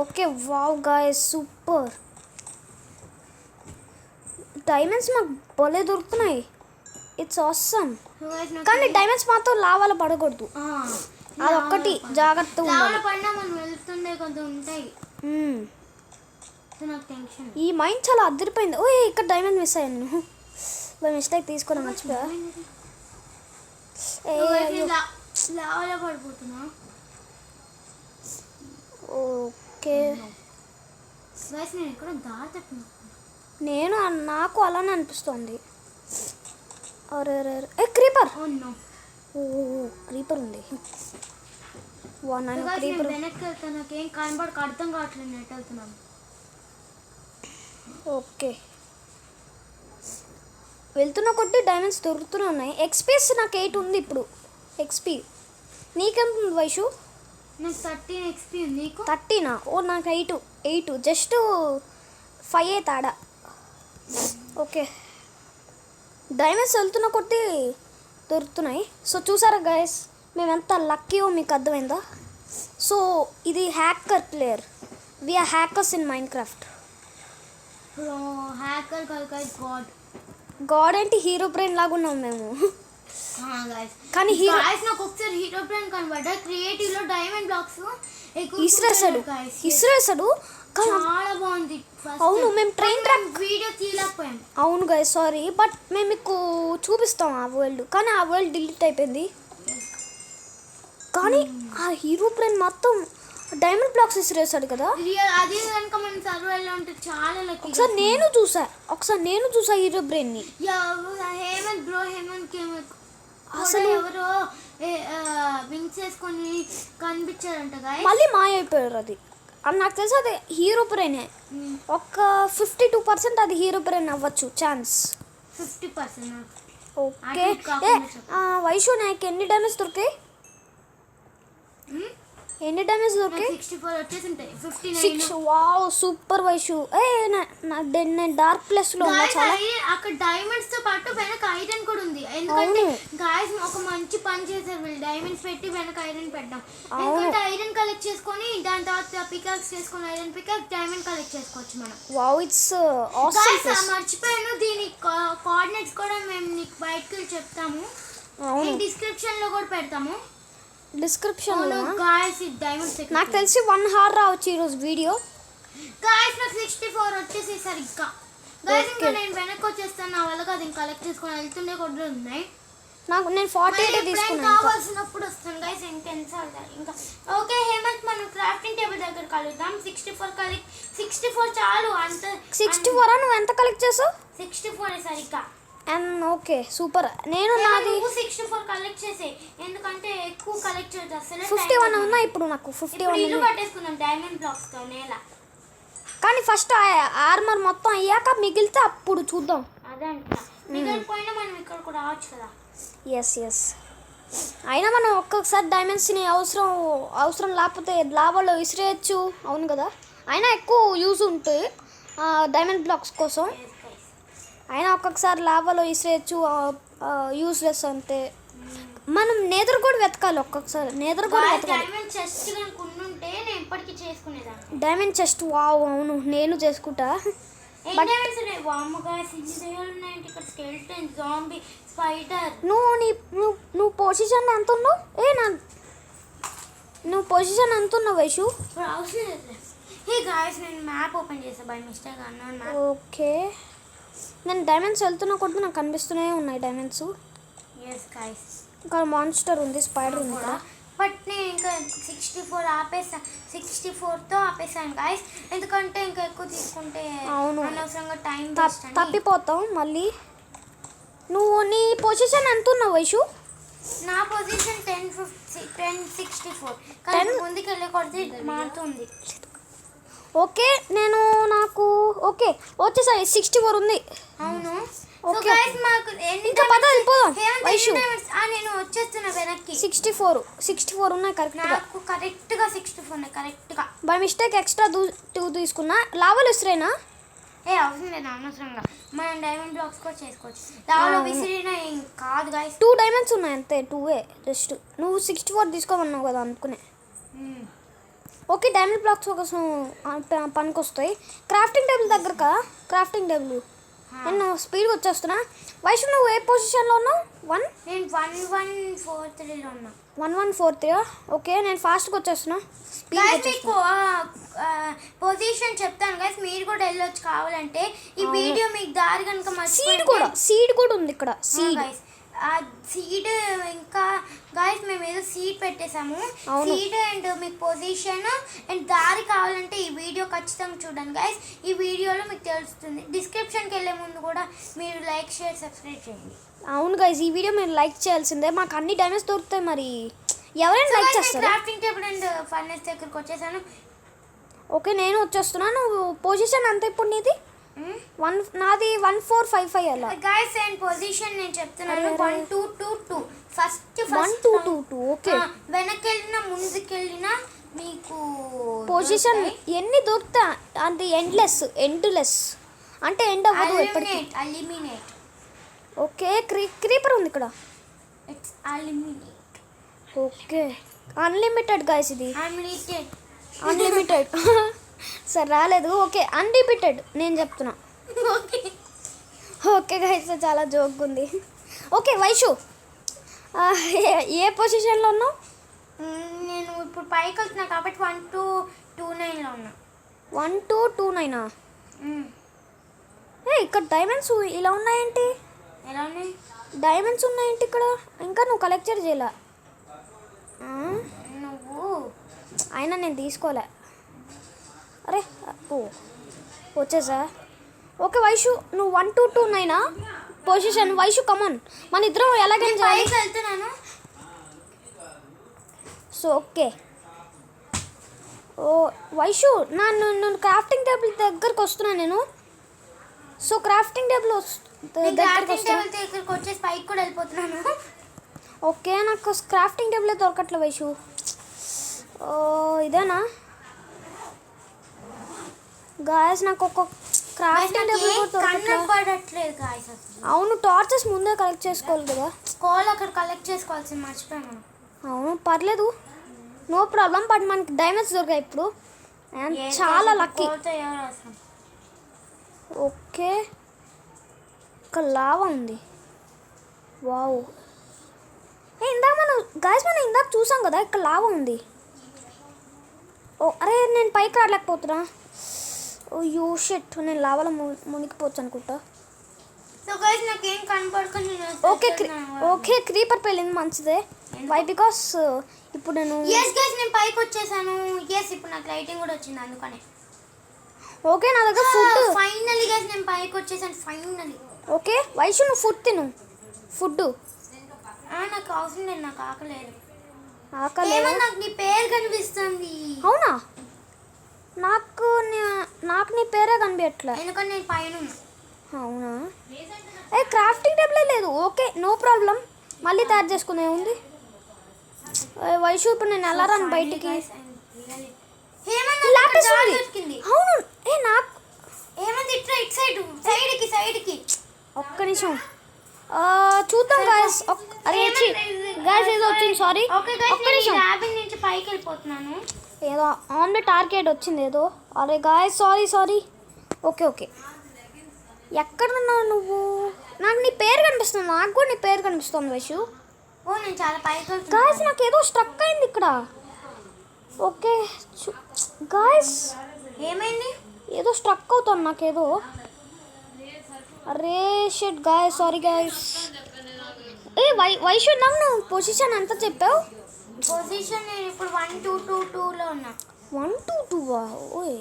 Okay wow guys super. Diamonds మాకు భలే దొరుకుతున్నాయి. It's awesome. కానీ డైమండ్స్ మాత్రం లావాలో పడకూడదు, అదొక్కటి జాగ్రత్తగా ఉండాలి. పడినా మనం వెళ్తుండే కొంచెం ఉంటాయి. నాకు టెన్షన్. ఈ మైండ్ చాలా అదిరిపోయింది. ఓ ఇక్కడ డైమండ్ మిస్ అయ్యాను నేను, బై మిస్టేక్ తీసుకోవడం మర్చిపోయా. లావాలో పడిపోతున్నా. ఓకే గైస్ నేను ఎక్కడ దారి తప్పినా. నేను నాకు అలానే అనిపిస్తుంది. అరే అరే అరే క్రీపర్. ఓ క్రీపర్ ఉంది. క్రీపర్. వెనక్కి వెళ్తాను, నాకేం కనబడక అర్థం కావట్లేదు నెట్ వెళ్తున్నాను. ఓకే వెళ్తున్న కొద్ది డైమండ్స్ దొరుకుతూనే ఉన్నాయి. ఎక్స్పీస్ నాకు 8 ఉంది ఇప్పుడు. ఎక్స్పీ నీకెంత ఉంది వైషు? నాకు 13 XP ఉంది. నీకు 13నా? ఓ నాకు 8 జస్ట్ 5 తేడా. ఓకే డైమండ్స్ వెళ్తున్న కొట్టి దొరుకుతున్నాయి. సో చూసారా గైస్ మేము ఎంత లక్కీయో మీకు అర్థమైందా? సో ఇది hacker player, we are hackers in Minecraft. Bro hacker guys god ఏంటి హీరో బ్రెయిన్ లాగా ఉన్నాం మేము. గైస్ కానీ హీరో గైస్ నాకు ఒకసారి హీరో బ్రెయిన్ కనబడ్డా క్రియేటివ్ లో డైమండ్ బ్లాక్స్ ఇసిరేసాడు చాలా బాగుంది. అవును మేము ట్రైన్ ట్రాక్ వీడియో తీయలేకపోయాం. అవును గైస్ సారీ, బట్ మేము మీకు చూపిస్తాం ఆ వరల్డ్, కానీ ఆ వరల్డ్ డిలీట్ అయిపోయింది. కానీ ఆ హీరో బ్రెయిన్ మొత్తం డైమండ్ బ్లాక్స్ ఇసిరేసాడు కదా. అది కనుక మన సర్వర్ లో ఉంటే చాలా లక్కీ. ఒకసారి నేను చూసా హీరో బ్రెయిన్ ని. హేమంత్ బ్రో హేమంత్ అసలు ఎవరో వింగ్స్ వేసుకొని కనిపించారంట గాయస్. మళ్ళీ మాయైపోయారు. అది నాకు తెలిసి అది హీరో బ్రెయినే. ఒక 52% అది హీరో బ్రెయిన్ అవ్వచ్చు ఛాన్స్. 50%. ఓకే వైషు నాకు ఎన్ని డ్యామేజ్ దొరికాయి? 64 వచ్చేసి ఉంటాయి. 6. Wow super Vaishu. నేను డార్క్ ప్లేస్ లో ఉన్నా చాలా. అక్కడ డైమండ్స్ తో పాటు వెనక ఐరన్ కూడా ఉంది. ఎందుకంటే గాయస్ ఒక మంచి పని చేశారు వీళ్ళు, డైమండ్స్ పెట్టి వెనక ఐరన్ పెట్టాం. ఎందుకంటే ఐరన్ కలెక్ట్ చేసుకొని దాని తర్వాత పికాక్స్ చేసుకొని ఐరన్ పికాక్స్ డైమండ్ కలెక్ట్ చేసుకోవచ్చు మనం. Wow it's awesome. మర్చిపోయాను దీని కోఆర్డినేట్స్ కూడా మేము నీకు బయటకి చెప్తాము, డిస్క్రిప్షన్ లో కూడా పెడతాము. డిస్క్రిప్షన్ లో గాయ్స్ ఇది డైమండ్ నాకు తెలిసి 1 hour రావచ్చు ఈ రోజు వీడియో. గాయ్స్ నాకు 64 వచ్చేసి సరిగ్గా. గాయ్స్ ఇంకా నేను వెనక్కి వచ్చేస్తాను, నా వల్ల కాదు ఇంకా కలెక్ట్ చేసుకొని వెళ్తుండే కూడా ఉన్నాయి. నేను 48 తీసుకున్నాను. కావాల్సినప్పుడు వస్తాను గాయ్స్. ఇంకా ఓకే హేమంత్ మనం క్రాఫ్టింగ్ టేబుల్ దగ్గర కలుద్దాం. 64 చాలు. అంత 64 నువ్వు ఎంత కలెక్ట్ చేసావు? 64 సరిగ్గా. And okay super. నేను నాది 64 కలెక్ట్ చేసే, ఎందుకంటే ఎక్కువ కలెక్ట్ చేద్దాం. అసలు 51 ఉన్నా ఇప్పుడు నాకు 51. ఇల్లు కట్టేసుకుందాం డైమండ్ బ్లాక్స్ తో నేల. కానీ ఫస్ట్ ఆర్మర్ మొత్తం అయ్యాక మిగిలితే అప్పుడు చూద్దాం. అదంట మిగిలిపోయినా మనం ఇక్కడ కూడా రావచ్చు కదా. ఎస్ అయినా మనం ఒక్కొక్కసారి డైమండ్స్ని అవసరం లేకపోతే లావాలో విసిరేయచ్చు. అవును కదా, అయినా ఎక్కువ యూజ్ ఉంటుంది డైమండ్ బ్లాక్స్ కోసం. అయినా ఒక్కొక్కసారి లావాలో విసిరేయచ్చు, యూస్లెస్ అంతే. మనం నేదర్ కూడా వెతకాలి ఒక్కొక్కసారి. నేదర్ కూడా వెతకాలి. డైమండ్ చెస్ట్ వావ్ అవును నేను చేసుకుంటా. నువ్వు పొజిషన్ ఎంత ఉన్నావు? నువ్వు పొజిషన్ ఎంత ఉన్నావు వైషు? ఓకే నేను డైమండ్స్ వెళ్తున్నా కూడా నాకు కనిపిస్తూనే ఉన్నాయి డైమండ్స్. ఇంకా మాన్స్టర్ ఉంది, స్పైడర్ ఉంది ఇక్కడ. బట్ నేను ఇంకా 64 ఆపేసాను. 64తో ఆపేసాను గాయస్, ఎందుకంటే ఇంకా ఎక్కువ తీసుకుంటే అనవసరంగా టైం తప్పిపోతాం మళ్ళీ. నువ్వు నీ పొజిషన్ ఎంత ఉన్నావు వైషు? నా పొజిషన్ 1064. కానీ ముందుకు వెళ్ళే కొద్ది మారుతుంది. ఓకే నాకు ఓకే వచ్చేసరి 64 ఉంది. అవును ఓకే ఇంకా పద వెళ్ళిపోదాం వైషు. నేను వచ్చేస్తున్నా వెనక్కి. 64 ఉన్నాయి కరెక్ట్గా. నాకు కరెక్ట్గా 64 ఉన్నాయి కరెక్ట్గా. బై మిస్టేక్ ఎక్స్ట్రా 2 తీసుకున్నా. లావాలు విసిరేనా? అవసరం లేదు అనవసరంగా. మనం డైమండ్ బ్లాక్స్ కూడా చేసుకోవచ్చు. లావాలో విసిరినా ఏం కాదు గాయస్. 2 డైమండ్స్ ఉన్నాయి అంతే, 2 జస్ట్. నువ్వు 64 తీసుకోమన్నావు కదా అనుకునే. ఓకే డైమండ్ బ్లాక్స్ కోసం పనికి వస్తాయి. క్రాఫ్టింగ్ టేబుల్ దగ్గర కదా, క్రాఫ్టింగ్ టేబుల్. నేను స్పీడ్గా వచ్చేస్తున్నా. వైషు నువ్వు ఏ పొజిషన్లో ఉన్నావు? నేను 1143లో ఉన్నా. 1143. ఓకే నేను ఫాస్ట్గా వచ్చేస్తున్నా. పొజిషన్ చెప్తాను గైస్, మీరు కూడా వెళ్ళొచ్చు కావాలంటే. ఈ వీడియో మీకు దారి కనుక సీడ్ కూడా ఉంది ఇక్కడ. సీడ్ ఇంకా గాయస్ మేము ఏదో సీడ్ పెట్టేసాము. సీడ్ అండ్ మీకు పొజిషన్ అండ్ దారి కావాలంటే ఈ వీడియో ఖచ్చితంగా చూడండి గైస్. ఈ వీడియోలో మీకు తెలుస్తుంది. డిస్క్రిప్షన్కి వెళ్ళే ముందు కూడా మీరు లైక్ షేర్ సబ్స్క్రైబ్ చేయండి. అవును గైస్ ఈ వీడియో మీరు లైక్ చేయాల్సిందే. మాకు అన్ని డైమండ్స్ దొరుకుతాయి, మరి ఎవరైనా లైక్ చేస్తారు. క్రాఫ్టింగ్ టేబుల్ అండ్ ఫర్నెస్ దగ్గరికి వచ్చేసాను. ఓకే నేను వచ్చేస్తున్నాను. నువ్వు పొజిషన్ అంత ఇప్పుడు నీది? నాది 1455 అలా. గైస్ అండ్ పొజిషన్ నేను చెప్తున్నాను 1222. ఫస్ట్ 1222. ఓకే వెనక్కి వెళ్ళినా ముందుకెళ్ళినా మీకు పొజిషన్ ఎన్ని దొరుకుతా అంటే ఎండ్లెస్ అంటే ఎండ్ అవ్వదు ఎప్పటికీ. ఎలిమినేట్. ఓకే క్రీపర్ ఉంది ఇక్కడ. It's unlimited. Okay unlimited guys, ఇది అన్లిమిటెడ్. సరే రాలేదు. ఓకే అన్లిమిటెడ్ నేను చెప్తున్నా. ఓకే ఓకే గైస్ చాలా జోక్గా ఉంది. ఓకే వైషు ఏ పొజిషన్లో ఉన్నావు? నేను ఇప్పుడు పైకి వస్తున్నా కాబట్టి 1229లో ఉన్నా. 1229. ఏ ఇక్కడ డైమండ్స్ ఇలా ఉన్నాయేంటి? ఎలా ఉన్నాయి? డైమండ్స్ ఉన్నాయేంటి ఇక్కడ? ఇంకా నువ్వు కలెక్చర్ చేయాల? నువ్వు అయినా నేను తీసుకోలే. అరే ఓ వచ్చేసా. ఓకే వైషు నువ్వు 1229 పొజిషన్. వైషు కమాన్ మన ఇద్దరం ఎలాగైనా చేయాలి. పైకి వెళ్తున్నాను. So okay. ఓ వైషు నన్ను క్రాఫ్టింగ్ టేబుల్ దగ్గరకు వస్తున్నా నేను. సో క్రాఫ్టింగ్ టేబుల్ దగ్గరకు వస్తున్నా. దగ్గరికి వచ్చేసి పైకి కూడా వెళ్ళిపోతున్నాను. ఓకే నాకు క్రాఫ్టింగ్ టేబుల్ దొరకట్లే వైషు. ఇదేనా గాయస్? నాకు ఒక క్రాఫ్టింగ్ టేబుల్ కూడా దొరకట్లే. పడట్లేదు గాయస్. అవును టార్చెస్ ముందే కలెక్ట్ చేసుకోవాలి కదా. కోల్ అక్కడ కలెక్ట్ చేసుకోవాల్సింది మర్చిపోయాను. అవును పర్లేదు నో ప్రాబ్లం. బట్ మనకి డైమండ్స్ దొరికాయి ఇప్పుడు. అండ్ చాలా లక్కీ. ఓకే ఇక్కడ లావా ఉంది. వావ్ ఇందాక మనం ఇందాక చూసాం కదా ఇక్కడ లావా ఉంది. ఓ అరే నేను పైకి రాలేకపోతున్నా. ఓ యూ షిట్ నేను లావాలో మునిగిపోవచ్చు అనుకుంటా. సో గైస్ నాకేం కనపడకుండా ఓకే క్రీపర్ పెళ్ళింది మంచిదే. వై బికాస్ ఇప్పుడు నేను నేను పైకి వచ్చేసాను. ఇప్పుడు నాకు లైటింగ్ కూడా వచ్చింది అందుకనే. ఓకే నా దగ్గర ఫుడ్. ఫైనల్లీ గైస్ నేను పైకి వచ్చేసాను ఫైనల్లీ. ఓకే వైషు నువ్వు ఫుడ్ తిను. ఫుడ్ నాకు అవసరం లేదు. నాకు ఆకలేదు. ఆకలి నాకు నీ పేరు కనిపిస్తుంది. అవునా? నాకు నీ పేరే కనిపించట్లే. ఎందుకంటే నేను పైన ఉన్నా. అవునా? క్రాఫ్టింగ్ టేబుల్ లేదు. ఓకే నో ప్రాబ్లం మళ్ళీ తయారు చేసుకునే ఉంది. వైషు ఇప్పుడు నేను వెళ్ళరాను బయటికి. అవును నాకు సైడ్కి ఒక్క నిమిషం చూద్దాం గాయస్. అరే గాయస్ ఏదో వచ్చింది. సారీ ఒక్క నిమిషం. నుంచి పైకి వెళ్ళిపోతున్నాను. ఏదో ఆన్ ద టార్గెట్ వచ్చింది ఏదో. అరే గాయస్ సారీ. ఓకే ఎక్కడున్నావు నువ్వు? నాకు నీ పేరు కనిపిస్తుంది. నాకు కూడా నీ పేరు కనిపిస్తుంది వైషు. నేను చాలా పైకి గాయస్ నాకు ఏదో స్ట్రక్ అయింది ఇక్కడ. ఓకే గాయస్ ఏమైంది? ఏదో స్ట్రక్ అవుతుంది నాకేదో. అరే shit guys sorry guys. Vaishu నాకు నువ్వు పొజిషన్ ఎంత చెప్పావు? పొజిషన్ నేను ఇప్పుడు 1222లో ఉన్నా. 122 ఓయ్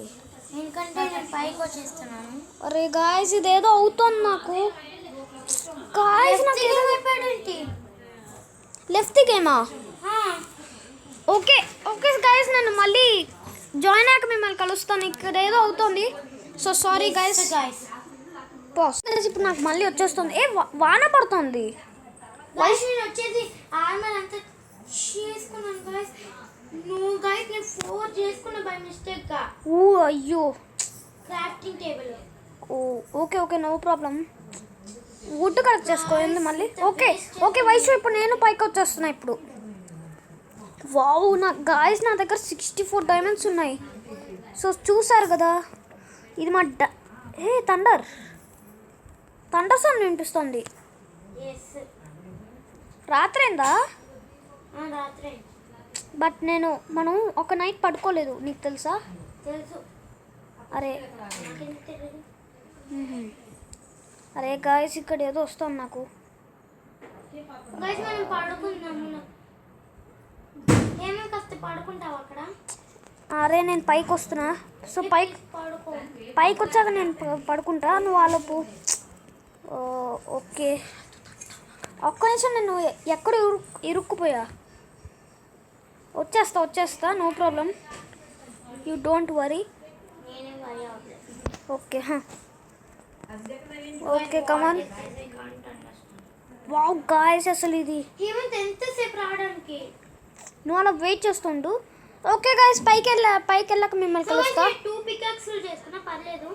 ఎందుకంటే నేను పైకి వచ్చేస్తున్నాను. అరే గాయస్ ఇదేదో అవుతుంది నాకు. గాయస్ నాకు ఏదో లెఫ్ట్ గేమా? ఓకే గాయస్ నేను మళ్ళీ జాయిన్ అయ్యాక మిమ్మల్ని కలుస్తాను. ఇక్కడ ఏదో అవుతుంది. So sorry guys. ఇప్పుడు నాకు మళ్ళీ వచ్చేస్తుంది. వాన పడుతుంది. నేను వచ్చేసి ఆర్మర్ అంతా చేసుకున్నాను గాయస్. నువ్వు గాయస్ నేను 4 చేసుకున్నా బై మిస్టేక్ గా. అయ్యో crafting table. Okay no problem. Wood collect చేసుకోండి మళ్ళీ. ఓకే వైషు ఇప్పుడు నేను పైకి వచ్చేస్తున్నా ఇప్పుడు. వావ్ గాయస్ నా దగ్గర 64 డైమండ్స్ ఉన్నాయి. సో చూసారు కదా ఇది మా థండర్ సౌండ్ వినిపిస్తుంది. రాత్రైందా? బట్ మనం ఒక నైట్ పడుకోలేదు నీకు తెలుసా? అరే గాయస్ ఇక్కడ ఏదో వస్తుంది నాకు. అరే నేను పైకి వస్తున్నా. సో పైకి వచ్చాక నేను పడుకుంటా. నువ్వు ఆలోపు. ఓకే ఒక్క నిమిషం నేను ఎక్కడ ఇరుక్కుపోయా. వచ్చేస్తా no problem. You don't worry. Okay come on. Wow guys అసలు ఇది ఎంతసేపు రావడానికి నువ్వు అలా వెయిట్ చేస్తుండు. ఓకే గాయస్ పైకి వెళ్ళాక మిమ్మల్ని కలుస్తా. 2 పికాక్స్లు చేసుకున్నా పర్లేదు.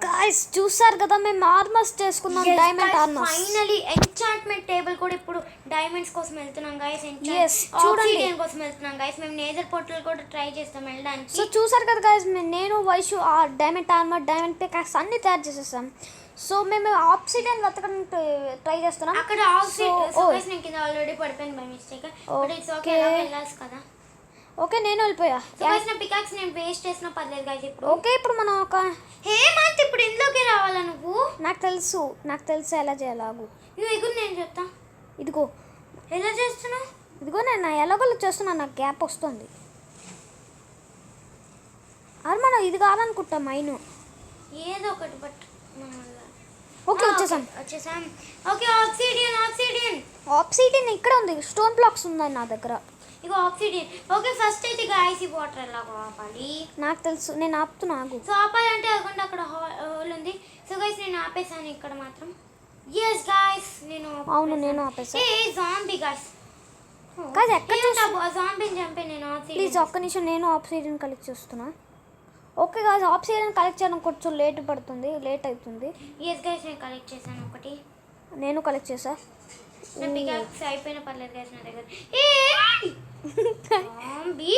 గాయ్స్ చూసారు కదా మేము ఆర్మర్స్ చేసుకున్నాం diamond armours finally enchantment table కూడా ఇప్పుడు డైమండ్స్ కోసం వెళ్తున్నాం గైస్ Yes, చూడండి. ఆబ్సిడియన్ కోసం వెళ్తున్నాం గైస్ మేము నేజర్ పోర్టల్ కూడా ట్రై చేస్తాం వెళ్ళడానికి సో చూసారు కదా గాయ్స్ నేను వైషు ఆ డైమండ్ ఆర్మర్ డైమండ్ పికాక్స్ అన్ని తయారు చేసేసాం సో మేము ఆప్సిడియన్ వెతకడం ట్రై చేస్తున్నాం అక్కడ So, గైస్ నేను కింద ఆల్రెడీ పడిపోయాను by mistake but it's okay Okay. వెళ్ళాలి కదా ఓకే నేను వెళ్ళిపోయా సో గైస్ నా పికాక్స్ నేను వేస్ట్ చేసినా పర్లేదు గైస్ ఇప్పుడు ఓకే ఇప్పుడు మనం ఒక హేమంత్ ఇప్పుడు ఇందులోకి రావాలా నువ్వు నాకు తెలుసు ఎలా చేయాలాగు నువ్వు ఎగురు నేను చెప్తా ఇదిగో ఎలా చేస్తున్నావు ఇదిగో నేను ఎలాగో చేస్తున్నాను నాకు గ్యాప్ వస్తుంది అది మనం ఇది కాదనుకుంటా మైను ఏదో ఒకటి బట్ ఓకే వచ్చేసాం ఓకే ఆబ్సిడియన్ ఆప్సిడియన్ ఇక్కడ ఉంది స్టోన్ బ్లాక్స్ ఉన్నాయి నా దగ్గర ఇగో ఆబ్సిడియన్ ఓకే ఫస్ట్ అయితే గాయస్ ఈ వాటర్ ఎలా ఆపాలి నాకు తెలుసు నేను ఆపుతున్నా ఆగు సో ఆపాలంటే అక్కడ అక్కడ హోల్ ఉంది సో గైస్ నేను ఆపేసాను ఇక్కడ మాత్రం ఎస్ గాయస్ నేను అవును నేను ఆపేసా ఏ జాంబీ గాయస్ కాదు ఎక్కడ జాంబీని చంపే నేను ప్లీజ్ ఒక్క నిమిషం నేను ఆప్సిడియన్ కలెక్ట్ చేస్తున్నా ఓకే కాదు ఆప్సిడియన్ కలెక్ట్ చేయడం కొంచెం లేట్ అవుతుంది ఎస్ గైస్ నేను కలెక్ట్ చేశాను ఒకటి నేను కలెక్ట్ చేసా నా పికాక్స్ అయిపోయిన పర్లేదు గైస్ నా దగ్గర ఏ జాంబీ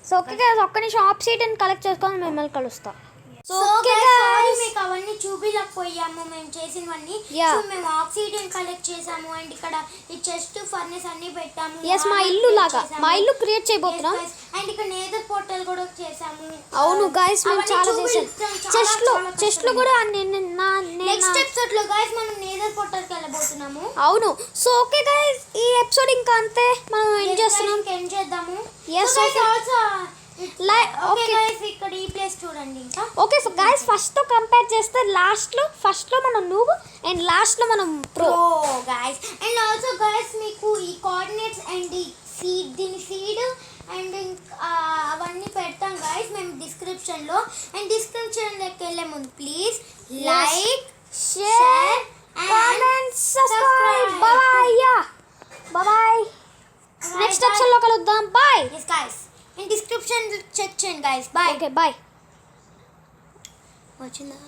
సో ఓకే గాయ్స్ ఒక్క నిమిషం ఆప్సిడియన్ కలెక్ట్ చేసుకొని మిమ్మల్ని కలుస్తా సో guys, మీకు అవన్నీ చూపించకపోయాము మేము చేసినవన్నీ Yeah. సో మేము ఆక్సిజన్ కలెక్ట్ చేసాము అండ్ ఇక్కడ ఈ చెస్ట్ ఫర్నెస్ అన్ని పెట్టాము ఎస్ మా ఇల్లు లాగా మా ఇల్లు క్రియేట్ చేయబోతున్నాం అండ్ ఇక్కడ నేదర్ పోర్టల్ కూడా చేసాము అవును గాయ్స్ మేము చాలా చేసాం చెస్ట్ లో కూడా నెక్స్ట్ ఎపిసోడ్ లో గైస్ మనం నేదర్ పోర్టల్ కి వెళ్ళబోతున్నాము అవును సో ఓకే గాయ్స్ ఈ ఎపిసోడ్ ఇంకా అంతే మనం ఎండ్ చేస్తున్నాం ఎండ్ చేద్దాము Yes, so guys okay. Also okay okay. Guys ఇక్కడ ఈ ప్లేస్ చూడండి ఇంకా ఓకే సో గాయ్స్ ఫస్ట్ తో కంపేర్ చేస్తే ఫస్ట్ లో మనం నూబ్ అండ్ లాస్ట్ లో మనం pro guys and also guys మీకు ఈ కోఆర్డినేట్స్ అండ్ ఈ సీడ్ దీని సీడ్ అండ్ అవన్నీ పెడతాం గైస్ మేము డిస్క్రిప్షన్లో అండ్ డిస్క్రిప్షన్లోకి వెళ్ళే ముందు please like share comment subscribe bye next episode లో కలుద్దాం bye yes guys in description check చేయండి గైస్ బాయ్ ఓకే బాయ్ వచ్చిందా